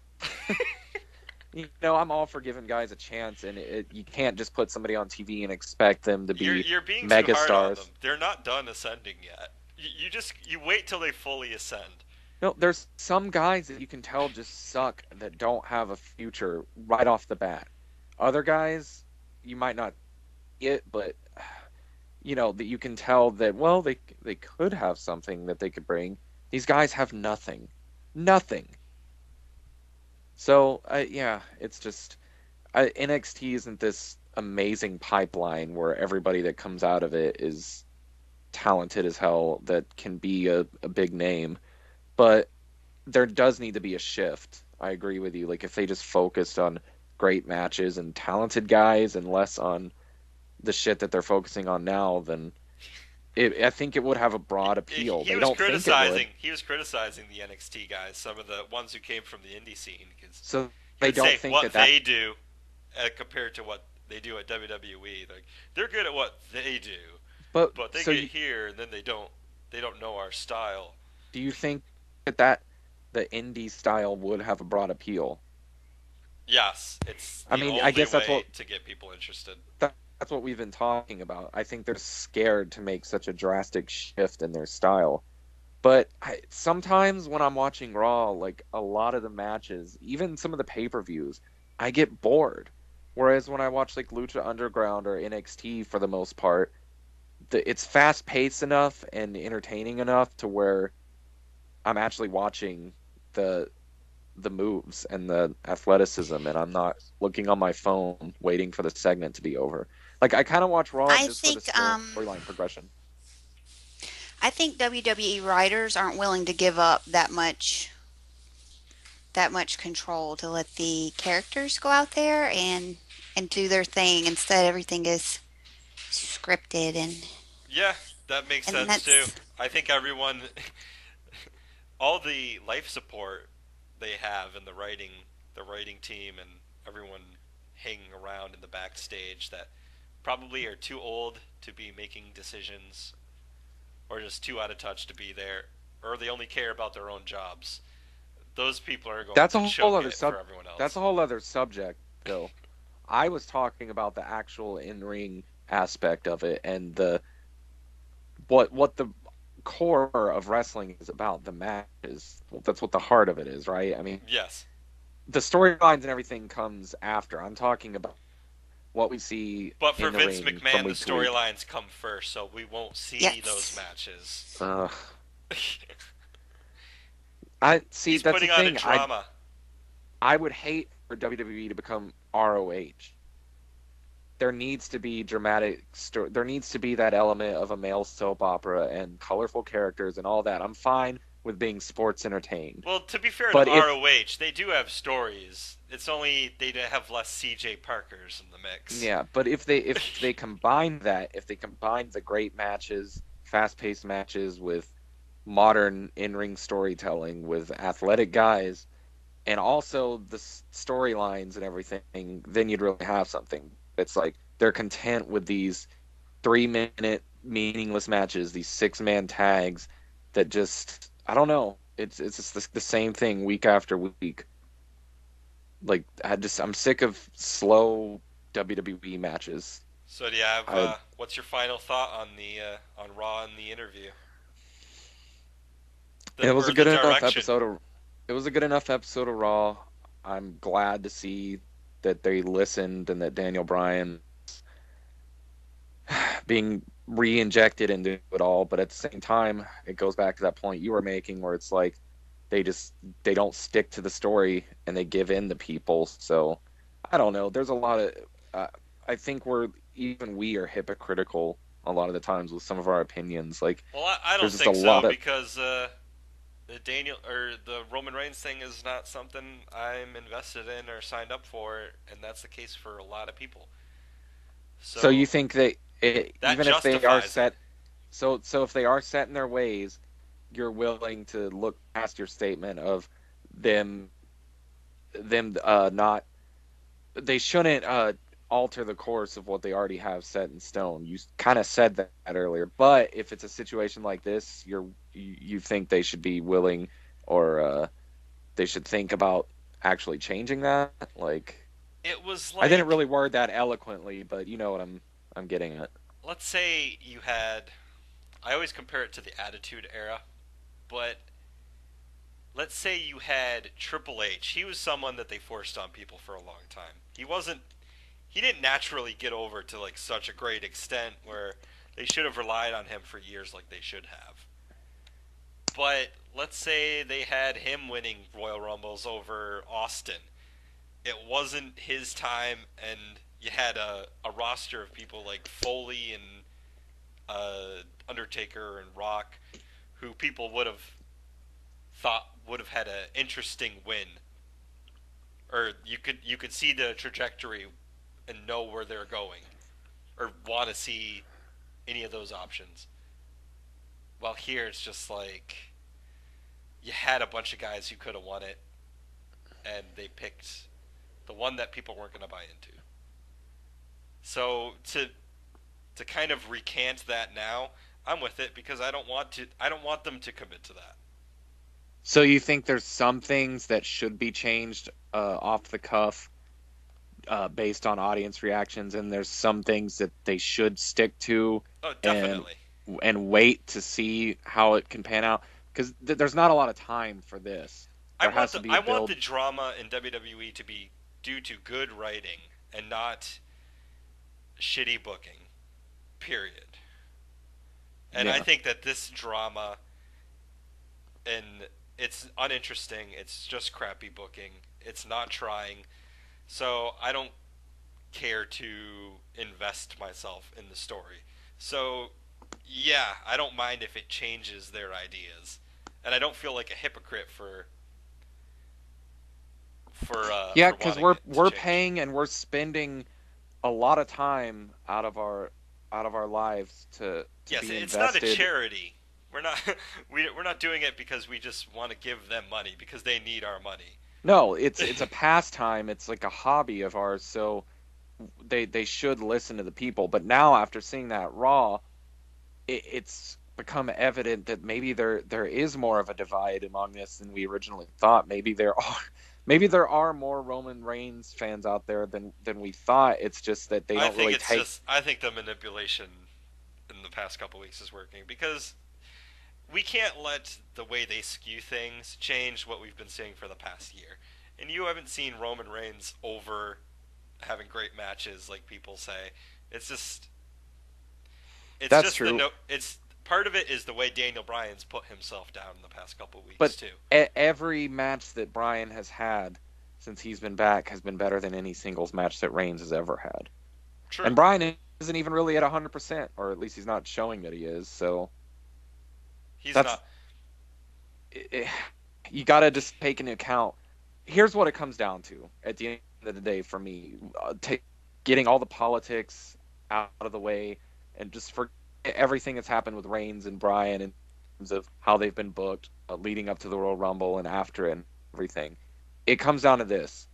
S2: I'm all for giving guys a chance, and you can't just put somebody on TV and expect them to
S1: You're
S2: be
S1: you're being too hard on them.
S2: megastars.
S1: They're not done ascending yet. You wait till they fully ascend.
S2: No, there's some guys that you can tell just suck that don't have a future right off the bat. Other guys, you might not see it, but that you can tell that well they could have something that they could bring. These guys have nothing, nothing. So yeah, it's just NXT isn't this amazing pipeline where everybody that comes out of it is talented as hell that can be a big name, but there does need to be a shift. I agree with you. Like if they just focused on great matches and talented guys and less on the shit that they're focusing on now, then I think it would have a broad appeal.
S1: He
S2: They
S1: was
S2: don't think it would,
S1: criticizing. He was criticizing the NXT guys, some of the ones who came from the indie scene, because
S2: so
S1: he
S2: they
S1: would
S2: don't
S1: say
S2: think
S1: what
S2: that
S1: they do compared to what they do at WWE. Like they're good at what they do,
S2: but
S1: but they
S2: so
S1: get here and then they don't know our style.
S2: do you think that the indie style would have a broad appeal?
S1: Yes, it's
S2: I
S1: the
S2: mean, I
S1: only
S2: guess that's
S1: way
S2: what
S1: to get people interested.
S2: that's what we've been talking about. I think they're scared to make such a drastic shift in their style. But sometimes when I'm watching Raw, like a lot of the matches, even some of the pay-per-views, I get bored. Whereas when I watch like Lucha Underground or NXT for the most part, it's fast-paced enough and entertaining enough to where I'm actually watching the the moves and the athleticism, and I'm not looking on my phone waiting for the segment to be over. Like I kind of watch Raw
S3: I
S2: just for the
S3: think
S2: storyline progression.
S3: I think WWE writers aren't willing to give up that much control to let the characters go out there and do their thing. Instead, everything is scripted
S1: Yeah, that makes
S3: and
S1: sense too.
S3: that's
S1: I think everyone, all the life support they have in the writing team, and everyone hanging around in the backstage that probably are too old to be making decisions, or just too out of touch to be there, or they only care about their own jobs. Those people are going
S2: That's
S1: to
S2: a whole
S1: choke
S2: other
S1: it for everyone
S2: that's
S1: else.
S2: a whole other subject though. I was talking about the actual in-ring aspect of it and the what the core of wrestling is about, the matches. That's what the heart of it is, right? I mean,
S1: Yes,
S2: the storylines and everything comes after. I'm talking about what we see
S1: but for
S2: in the
S1: Vince
S2: ring from
S1: McMahon, the
S2: week to week.
S1: storylines come first, so we won't see those
S3: yes.
S1: matches.
S2: Uh, I see.
S1: He's
S2: That's the
S1: putting on a
S2: thing.
S1: drama.
S2: I would hate for WWE to become ROH. there needs to be there needs to be that element of a male soap opera and colorful characters and all that. I'm fine with being sports entertained.
S1: Well, to be fair to
S2: But if
S1: ROH, they do have stories. It's only they have less CJ Parkers in the mix.
S2: Yeah, but if they combine that, if they combine the great matches, fast-paced matches with modern in-ring storytelling with athletic guys and also the storylines and everything, then you'd really have something. It's like they're content with these 3-minute meaningless matches, these 6-man tags that just I don't know. It's just the same thing week after week. Like I'm sick of slow WWE matches.
S1: So do you have
S2: I
S1: what's your final thought on the on Raw and the interview?
S2: It was
S1: Or
S2: a good
S1: the
S2: enough
S1: direction?
S2: episode of it was a good enough episode of Raw. I'm glad to see that they listened and that Daniel Bryan being re-injected into it all, but at the same time, it goes back to that point you were making where it's like they don't stick to the story and they give in to people. So I don't know. There's a lot of I think we are hypocritical a lot of the times with some of our opinions. Like
S1: Well, I don't
S2: there's just
S1: think
S2: a
S1: so
S2: lot of
S1: because the Daniel or the Roman Reigns thing is not something I'm invested in or signed up for, and that's the case for a lot of people.
S2: so
S1: So
S2: you think that
S1: that
S2: even if they are
S1: justifies it.
S2: set so if they are set in their ways, you're willing to look past your statement of them not they shouldn't alter the course of what they already have set in stone. You kind of said that earlier, but if it's a situation like this, you think they should be willing or they should think about actually changing that. Like
S1: It was
S2: I didn't
S1: like,
S2: really word that eloquently, but you know what I'm getting at.
S1: let's say you had. I always compare it to the Attitude Era, but let's say you had Triple H. He was someone that they forced on people for a long time. He didn't naturally get over to like such a great extent where they should have relied on him for years like they should have. But let's say they had him winning Royal Rumbles over Austin. It wasn't his time, and you had a roster of people like Foley and Undertaker and Rock, who people would have thought would have had an interesting win, or you could see the trajectory and know where they're going, or want to see any of those options. While here it's just like you had a bunch of guys who could have won it, and they picked the one that people weren't going to buy into. So to kind of recant that now, I'm with it because I don't want them to commit to that.
S2: So you think there's some things that should be changed off the cuff based on audience reactions, and there's some things that they should stick to
S1: Oh,
S2: and
S1: definitely.
S2: wait to see how it can pan out because there's not a lot of time for this. There has to be
S1: I
S2: a
S1: want
S2: build.
S1: the drama in WWE to be due to good writing and not shitty booking. Period. And I
S2: Yeah.
S1: think that this drama, and it's uninteresting. It's just crappy booking. It's not trying. So I don't care to invest myself in the story. So yeah, I don't mind if it changes their ideas, and I don't feel like a hypocrite
S2: Yeah,
S1: for
S2: because
S1: wanting it to
S2: we're
S1: change.
S2: paying and we're spending a lot of time out of our lives to
S1: Yes,
S2: be
S1: it's not a
S2: invested.
S1: charity. We're not we're not doing it because we just want to give them money because they need our money.
S2: No, it's a pastime. It's like a hobby of ours. So they should listen to the people. But now after seeing that Raw, it's become evident that maybe there is more of a divide among this than we originally thought. Maybe there are more Roman Reigns fans out there than we thought. It's just that they don't really take.
S1: I think the manipulation in the past couple weeks is working because we can't let the way they skew things change what we've been seeing for the past year. And you haven't seen Roman Reigns over having great matches like people say. It's just
S2: That's
S1: just the
S2: true.
S1: no. It's part of it is the way Daniel Bryan's put himself down in the past couple weeks
S2: But
S1: too.
S2: every match that Bryan has had since he's been back has been better than any singles match that Reigns has ever had.
S1: True.
S2: And Bryan isn't even really at 100%, or at least he's not showing that he is. So
S1: He's
S2: that's
S1: not.
S2: it, you got to just take into account. Here's what it comes down to at the end of the day for me: getting all the politics out of the way and just forget everything that's happened with Reigns and Bryan in terms of how they've been booked leading up to the Royal Rumble and after it and everything. It comes down to this: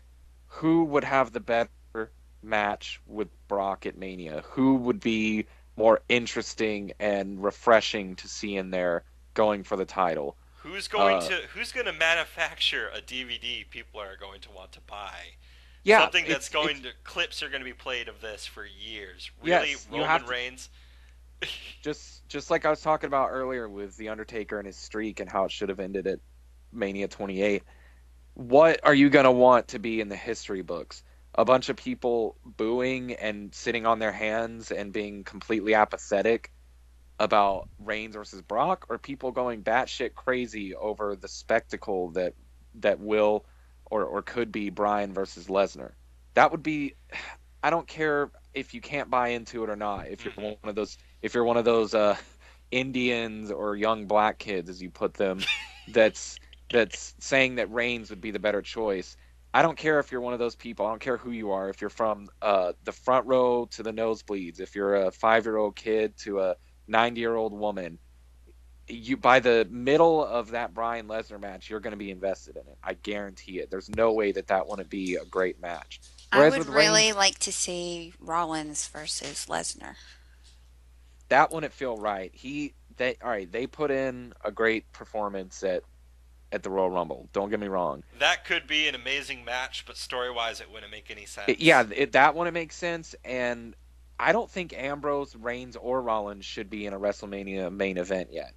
S2: who would have the better match with Brock at Mania? Who would be more interesting and refreshing to see in there going for the title? Uh,
S1: Who's going to manufacture a DVD people are going to want to buy?
S2: yeah,
S1: Something that's going to clips are going to be played of this for years. Really,
S2: yes, you
S1: Roman
S2: have to
S1: Reigns.
S2: just like I was talking about earlier with the Undertaker and his streak and how it should have ended at Mania 28. What are you going to want to be in the history books? A bunch of people booing and sitting on their hands and being completely apathetic about Reigns versus Brock, or people going batshit crazy over the spectacle that will or could be Bryan versus Lesnar? That would be. I don't care if you can't buy into it or not.
S1: Hmm.
S2: If you're one of those Indians or young black kids, as you put them, that's that's saying that Reigns would be the better choice. I don't care if you're one of those people. I don't care who you are. If you're from the front row to the nosebleeds, if you're a 5-year-old kid to a 90-year-old woman, you by the middle of that Bryan Lesnar match, you're going to be invested in it. I guarantee it. There's no way that that wouldn't be a great match.
S3: I
S2: Whereas
S3: would
S2: with
S3: really
S2: Reigns,
S3: like to see Rollins versus Lesnar.
S2: that wouldn't feel right. They all right. They put in a great performance at the Royal Rumble. Don't get me wrong.
S1: That could be an amazing match, but story wise, it wouldn't make any
S2: Yeah,
S1: sense.
S2: that wouldn't make sense. And I don't think Ambrose, Reigns, or Rollins should be in a WrestleMania main event yet.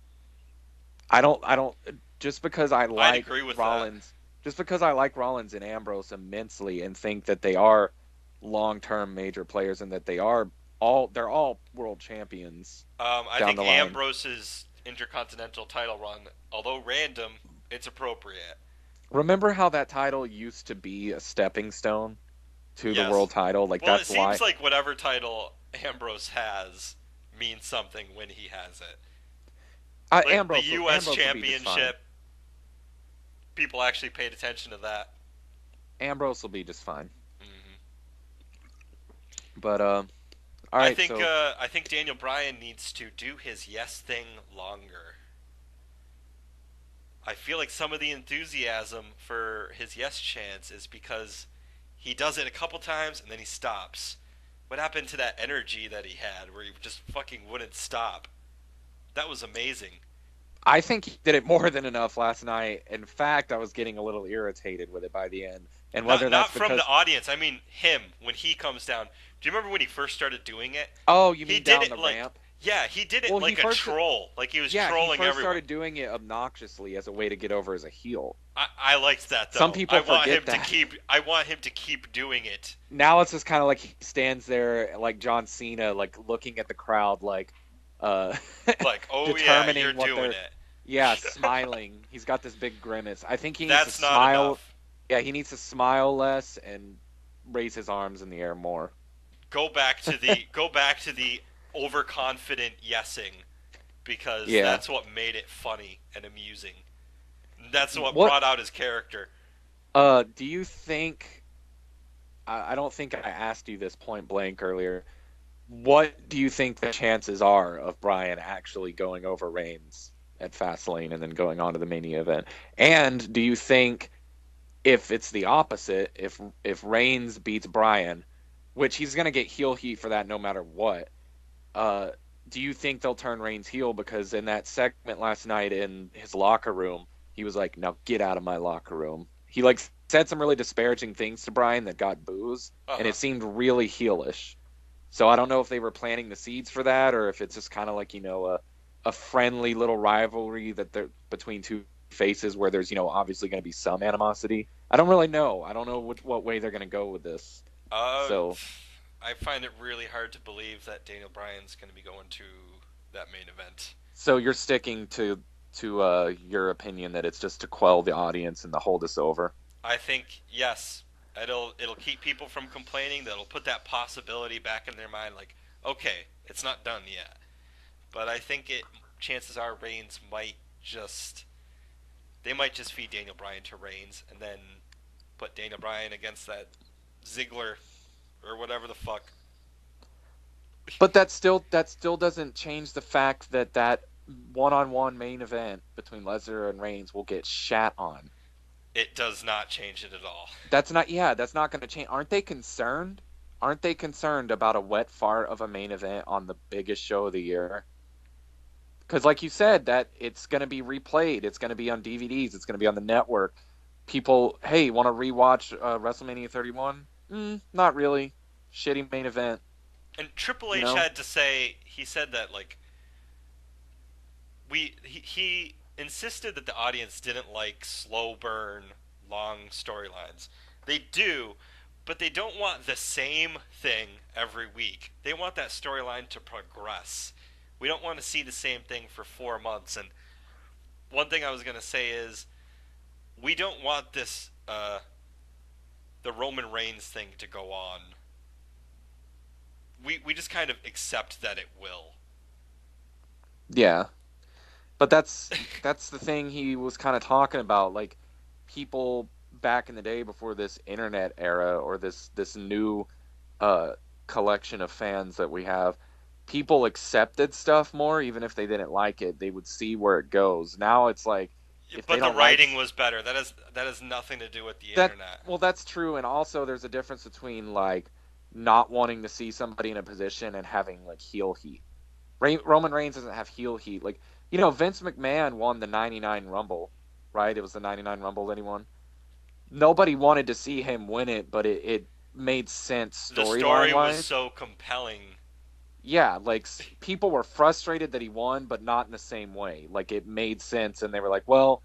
S2: I don't. Just because I
S1: I'd
S2: like
S1: agree with that.
S2: Rollins, just because I like Rollins and Ambrose immensely, and think that they are long-term major players, and that they're all world champions
S1: I
S2: down
S1: think
S2: the line.
S1: Ambrose's Intercontinental title run, although random, it's appropriate.
S2: Remember how that title used to be a stepping stone to the
S1: Yes.
S2: world title? Like
S1: Well, it
S2: that's
S1: seems
S2: why
S1: like whatever title Ambrose has means something when he has it. Like the U.S.
S2: Ambrose will be just fine.
S1: Championship, people actually paid attention to that.
S2: Ambrose will be just fine.
S1: Hmm.
S2: But all right, so
S1: I think Daniel Bryan needs to do his yes thing longer. I feel like some of the enthusiasm for his yes chance is because he does it a couple times and then he stops. What happened to that energy that he had where he just fucking wouldn't stop? That was amazing.
S2: I think he did it more than enough last night. In fact, I was getting a little irritated with it by the end, and whether
S1: Not
S2: that's
S1: from the
S2: because
S1: audience. I mean him when he comes down. Do you remember when he first started doing it?
S2: oh, you
S1: He
S2: mean
S1: did
S2: down
S1: it
S2: the
S1: like
S2: ramp?
S1: yeah, he did it
S2: Well,
S1: like a troll. Like he was
S2: he
S1: trolling
S2: first
S1: everyone.
S2: started doing it obnoxiously as a way to get over as a heel.
S1: I liked that
S2: Some
S1: though.
S2: people forget that.
S1: I want him to keep doing it.
S2: Now it's just kind of like he stands there like John Cena, like looking at the crowd, like uh,
S1: Like, oh yeah, you're
S2: determining what
S1: doing
S2: they're.
S1: it.
S2: Yeah, smiling. He's got this big grimace. I think he needs to
S1: That's not
S2: smile.
S1: enough.
S2: Yeah, he needs to smile less and raise his arms in the air more.
S1: Go back to the overconfident yesing because
S2: Yeah.
S1: that's what made it funny and amusing. That's what
S2: What
S1: brought out his character.
S2: do you think I don't think I asked you this point blank earlier. What do you think the chances are of Bryan actually going over Reigns at Fastlane and then going on to the Mania event? And do you think if it's the opposite, if Reigns beats Bryan, which he's going to get heel heat for that no matter what, uh, do you think they'll turn Reigns heel? Because in that segment last night in his locker room, he was like, "Now get out of my locker room." He like said some really disparaging things to Bryan that got boos,
S1: Uh
S2: and
S1: huh.
S2: it seemed really heelish. So I don't know if they were planting the seeds for that, or if it's just kind of like a friendly little rivalry that they're between two faces where there's obviously going to be some animosity. I don't really know. I don't know what way they're going to go with this.
S1: Uh,
S2: So
S1: I find it really hard to believe that Daniel Bryan's going to be going to that main event.
S2: so you're sticking to your opinion that it's just to quell the audience and to hold us over.
S1: I think yes, It'll keep people from complaining. That'll put that possibility back in their mind, like, okay, it's not done yet. But I think chances are Reigns might just they might just feed Daniel Bryan to Reigns and then put Daniel Bryan against that Ziggler or whatever the fuck.
S2: But that still doesn't change the fact that one-on-one main event between Lesnar and Reigns will get shat on.
S1: It does not change it at all.
S2: That's not going to change. Aren't they concerned? Aren't they concerned about a wet fart of a main event on the biggest show of the year? Because, like you said, that it's going to be replayed. It's going to be on DVDs. It's going to be on the network. People, hey, want to rewatch WrestleMania 31? Not really. Shitty main event.
S1: And Triple
S2: You
S1: H
S2: know?
S1: had to say, he said that like he insisted that the audience didn't like slow burn long storylines. They do, but they don't want the same thing every week. They want that storyline to progress. We don't want to see the same thing for 4 months. And one thing I was gonna say is we don't want this the Roman Reigns thing to go on. We just kind of accept that it will.
S2: Yeah. But that's the thing he was kind of talking about. Like, people back in the day before this internet era or this new uh, collection of fans that we have, people accepted stuff more, even if they didn't like it. They would see where it goes. Now it's like, if they
S1: But the
S2: don't like
S1: writing was better. That has nothing to do with the
S2: that,
S1: internet.
S2: well, that's true. And also, there's a difference between like not wanting to see somebody in a position and having like heel heat. Roman Reigns doesn't have heel heat. Like, Vince McMahon won the '99 Rumble, right? It was the '99 Rumble that he won. Nobody wanted to see him win it, but it made sense
S1: The
S2: storyline
S1: story was
S2: wise.
S1: so compelling.
S2: Yeah, like people were frustrated that he won, but not in the same way. Like, it made sense, and they were like, "Well,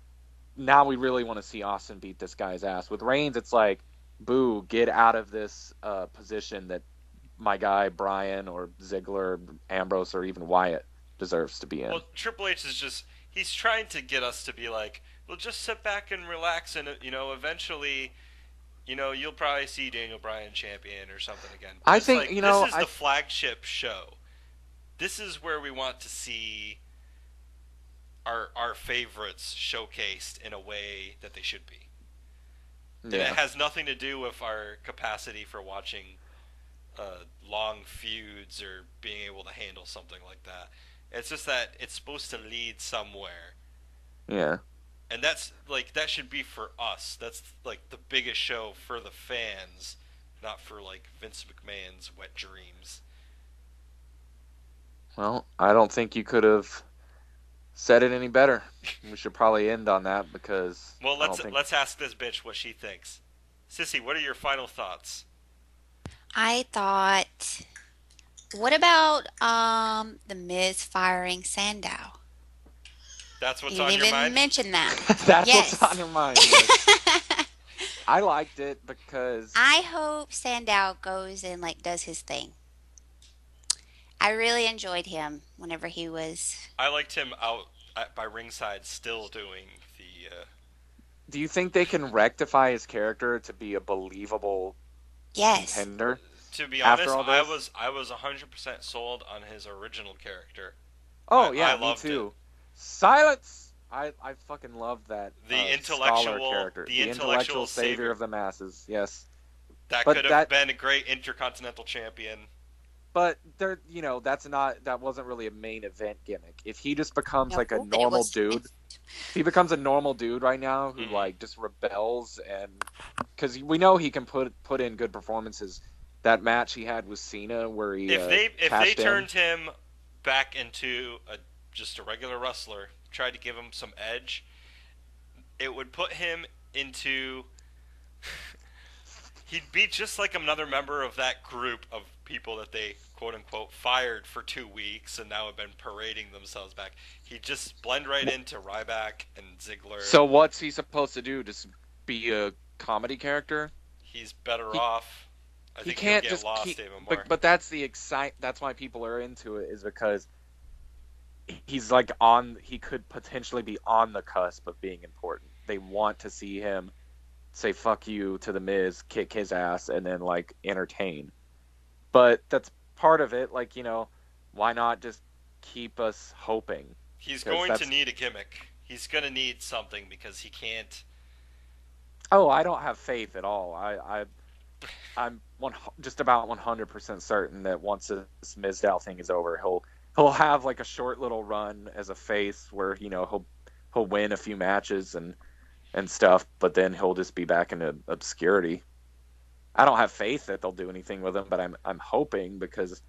S2: now we really want to see Austin beat this guy's ass." With Reigns, it's like, "Boo, get out of this position that my guy Brian or Ziggler, Ambrose, or even Wyatt deserves to be in."
S1: Well, Triple H is he's trying to get us to be like, well, just sit back and relax, and eventually, you'll probably see Daniel Bryan champion or something again. But
S2: I
S1: it's
S2: think,
S1: like this is the flagship show. This is where we want to see our favorites showcased in a way that they should be. And it
S2: yeah.
S1: has nothing to do with our capacity for watching long feuds or being able to handle something like that. It's just that it's supposed to lead somewhere.
S2: Yeah.
S1: And that's like that should be for us. That's like the biggest show for the fans, not for like Vince McMahon's wet dreams.
S2: Well, I don't think you could have said it any better. We should probably end on that because
S1: Well,
S2: I don't think.
S1: let's ask this bitch what she thinks. Sissy, what are your final thoughts?
S3: I thought, what about the Miz firing Sandow?
S1: That's what's
S3: You
S1: on
S3: didn't
S1: your
S3: even
S1: mind?
S3: mention that.
S2: That's what's on
S3: Yes.
S2: your mind. Yes. I liked it because
S3: I hope Sandow goes and like does his thing. I really enjoyed him whenever he was.
S1: I liked him by ringside still doing the
S2: do you think they can rectify his character to be a believable
S3: Yes.
S2: contender
S1: to be
S2: after
S1: honest,
S2: all this?
S1: I was 100% sold on his original character.
S2: Oh
S1: I
S2: yeah, me
S1: loved
S2: too. Silence. I fucking love that
S1: The
S2: scholar character,
S1: the intellectual
S2: savior
S1: savior.
S2: of the masses. Yes,
S1: That
S2: but
S1: could have been a great intercontinental champion.
S2: but there, that wasn't really a main event gimmick. If he just becomes
S3: No,
S2: like a
S3: but it
S2: normal
S3: was.
S2: dude, if he becomes a normal dude right now who
S1: Mhm.
S2: like just rebels, and because we know he can put in good performances. That match he had with Cena where he
S1: If they
S2: cashed in.
S1: turned him back into just a regular wrestler, tried to give him some edge, it would put him into he'd be just like another member of that group of people that they quote unquote fired for 2 weeks and now have been parading themselves back. He'd just blend right into Ryback and Ziggler.
S2: So what's he supposed to do? Just be a comedy character?
S1: He's better
S2: He-
S1: off. I
S2: He
S1: think
S2: can't
S1: he'll get
S2: just
S1: lost
S2: keep.
S1: even more.
S2: But that's the excite. That's why people are into it, is because he's like on. He could potentially be on the cusp of being important. They want to see him say fuck you to the Miz, kick his ass, and then like entertain. But that's part of it. Like, why not just keep us hoping?
S1: He's
S2: Because
S1: going to
S2: that's
S1: need a gimmick. He's going to need something because he can't.
S2: oh, I don't have faith at all. I'm just about 100% certain that once this Mizdow thing is over, he'll have like a short little run as a face where he'll win a few matches and stuff, but then he'll just be back in obscurity. I don't have faith that they'll do anything with him, but I'm hoping, because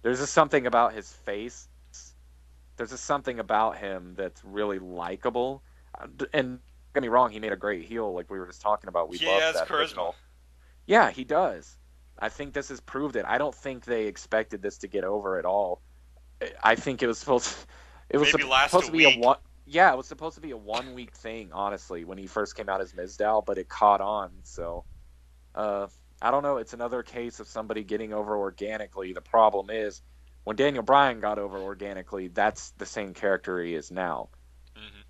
S2: there's just something about his face. There's just something about him that's really likable. And don't get me wrong, he made a great heel, like we were just talking about. We
S1: He
S2: loved
S1: has
S2: that
S1: charisma.
S2: original. Yeah, he does. I think this has proved it. I don't think they expected this to get over at all. I think it was supposed
S1: Maybe last
S2: supposed to be
S1: week.
S2: a one. Yeah, it was supposed to be a 1 week thing, honestly, when he first came out as Mizdow, but it caught on. So, I don't know. It's another case of somebody getting over organically. The problem is, when Daniel Bryan got over organically, that's the same character he is now.
S1: Mm-hmm.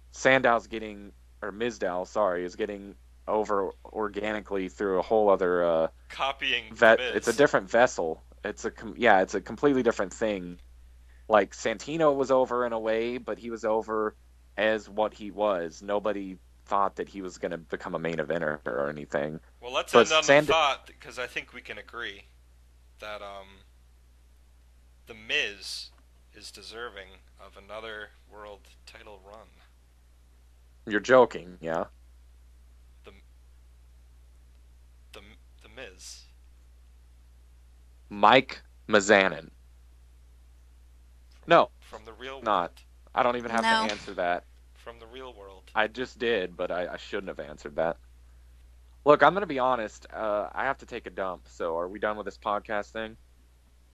S2: Mizdow, sorry, is getting over organically through a whole other
S1: Copying
S2: vet.
S1: Miz.
S2: It's a different vessel. It's a completely different thing. Like Santino was over in a way, but he was over as what he was. Nobody thought that he was going to become a main eventer or anything.
S1: Well, let's
S2: But
S1: end on the thought, because I think we can agree that the Miz is deserving of another world title run.
S2: You're joking, yeah?
S1: The the the Miz.
S2: Mike Mizanin. No,
S1: From the real world.
S2: not. I don't even have
S3: No.
S2: to answer that.
S1: From the real world.
S2: I just did, but I shouldn't have answered that. Look, I'm going to be honest. I have to take a dump. So are we done with this podcast thing?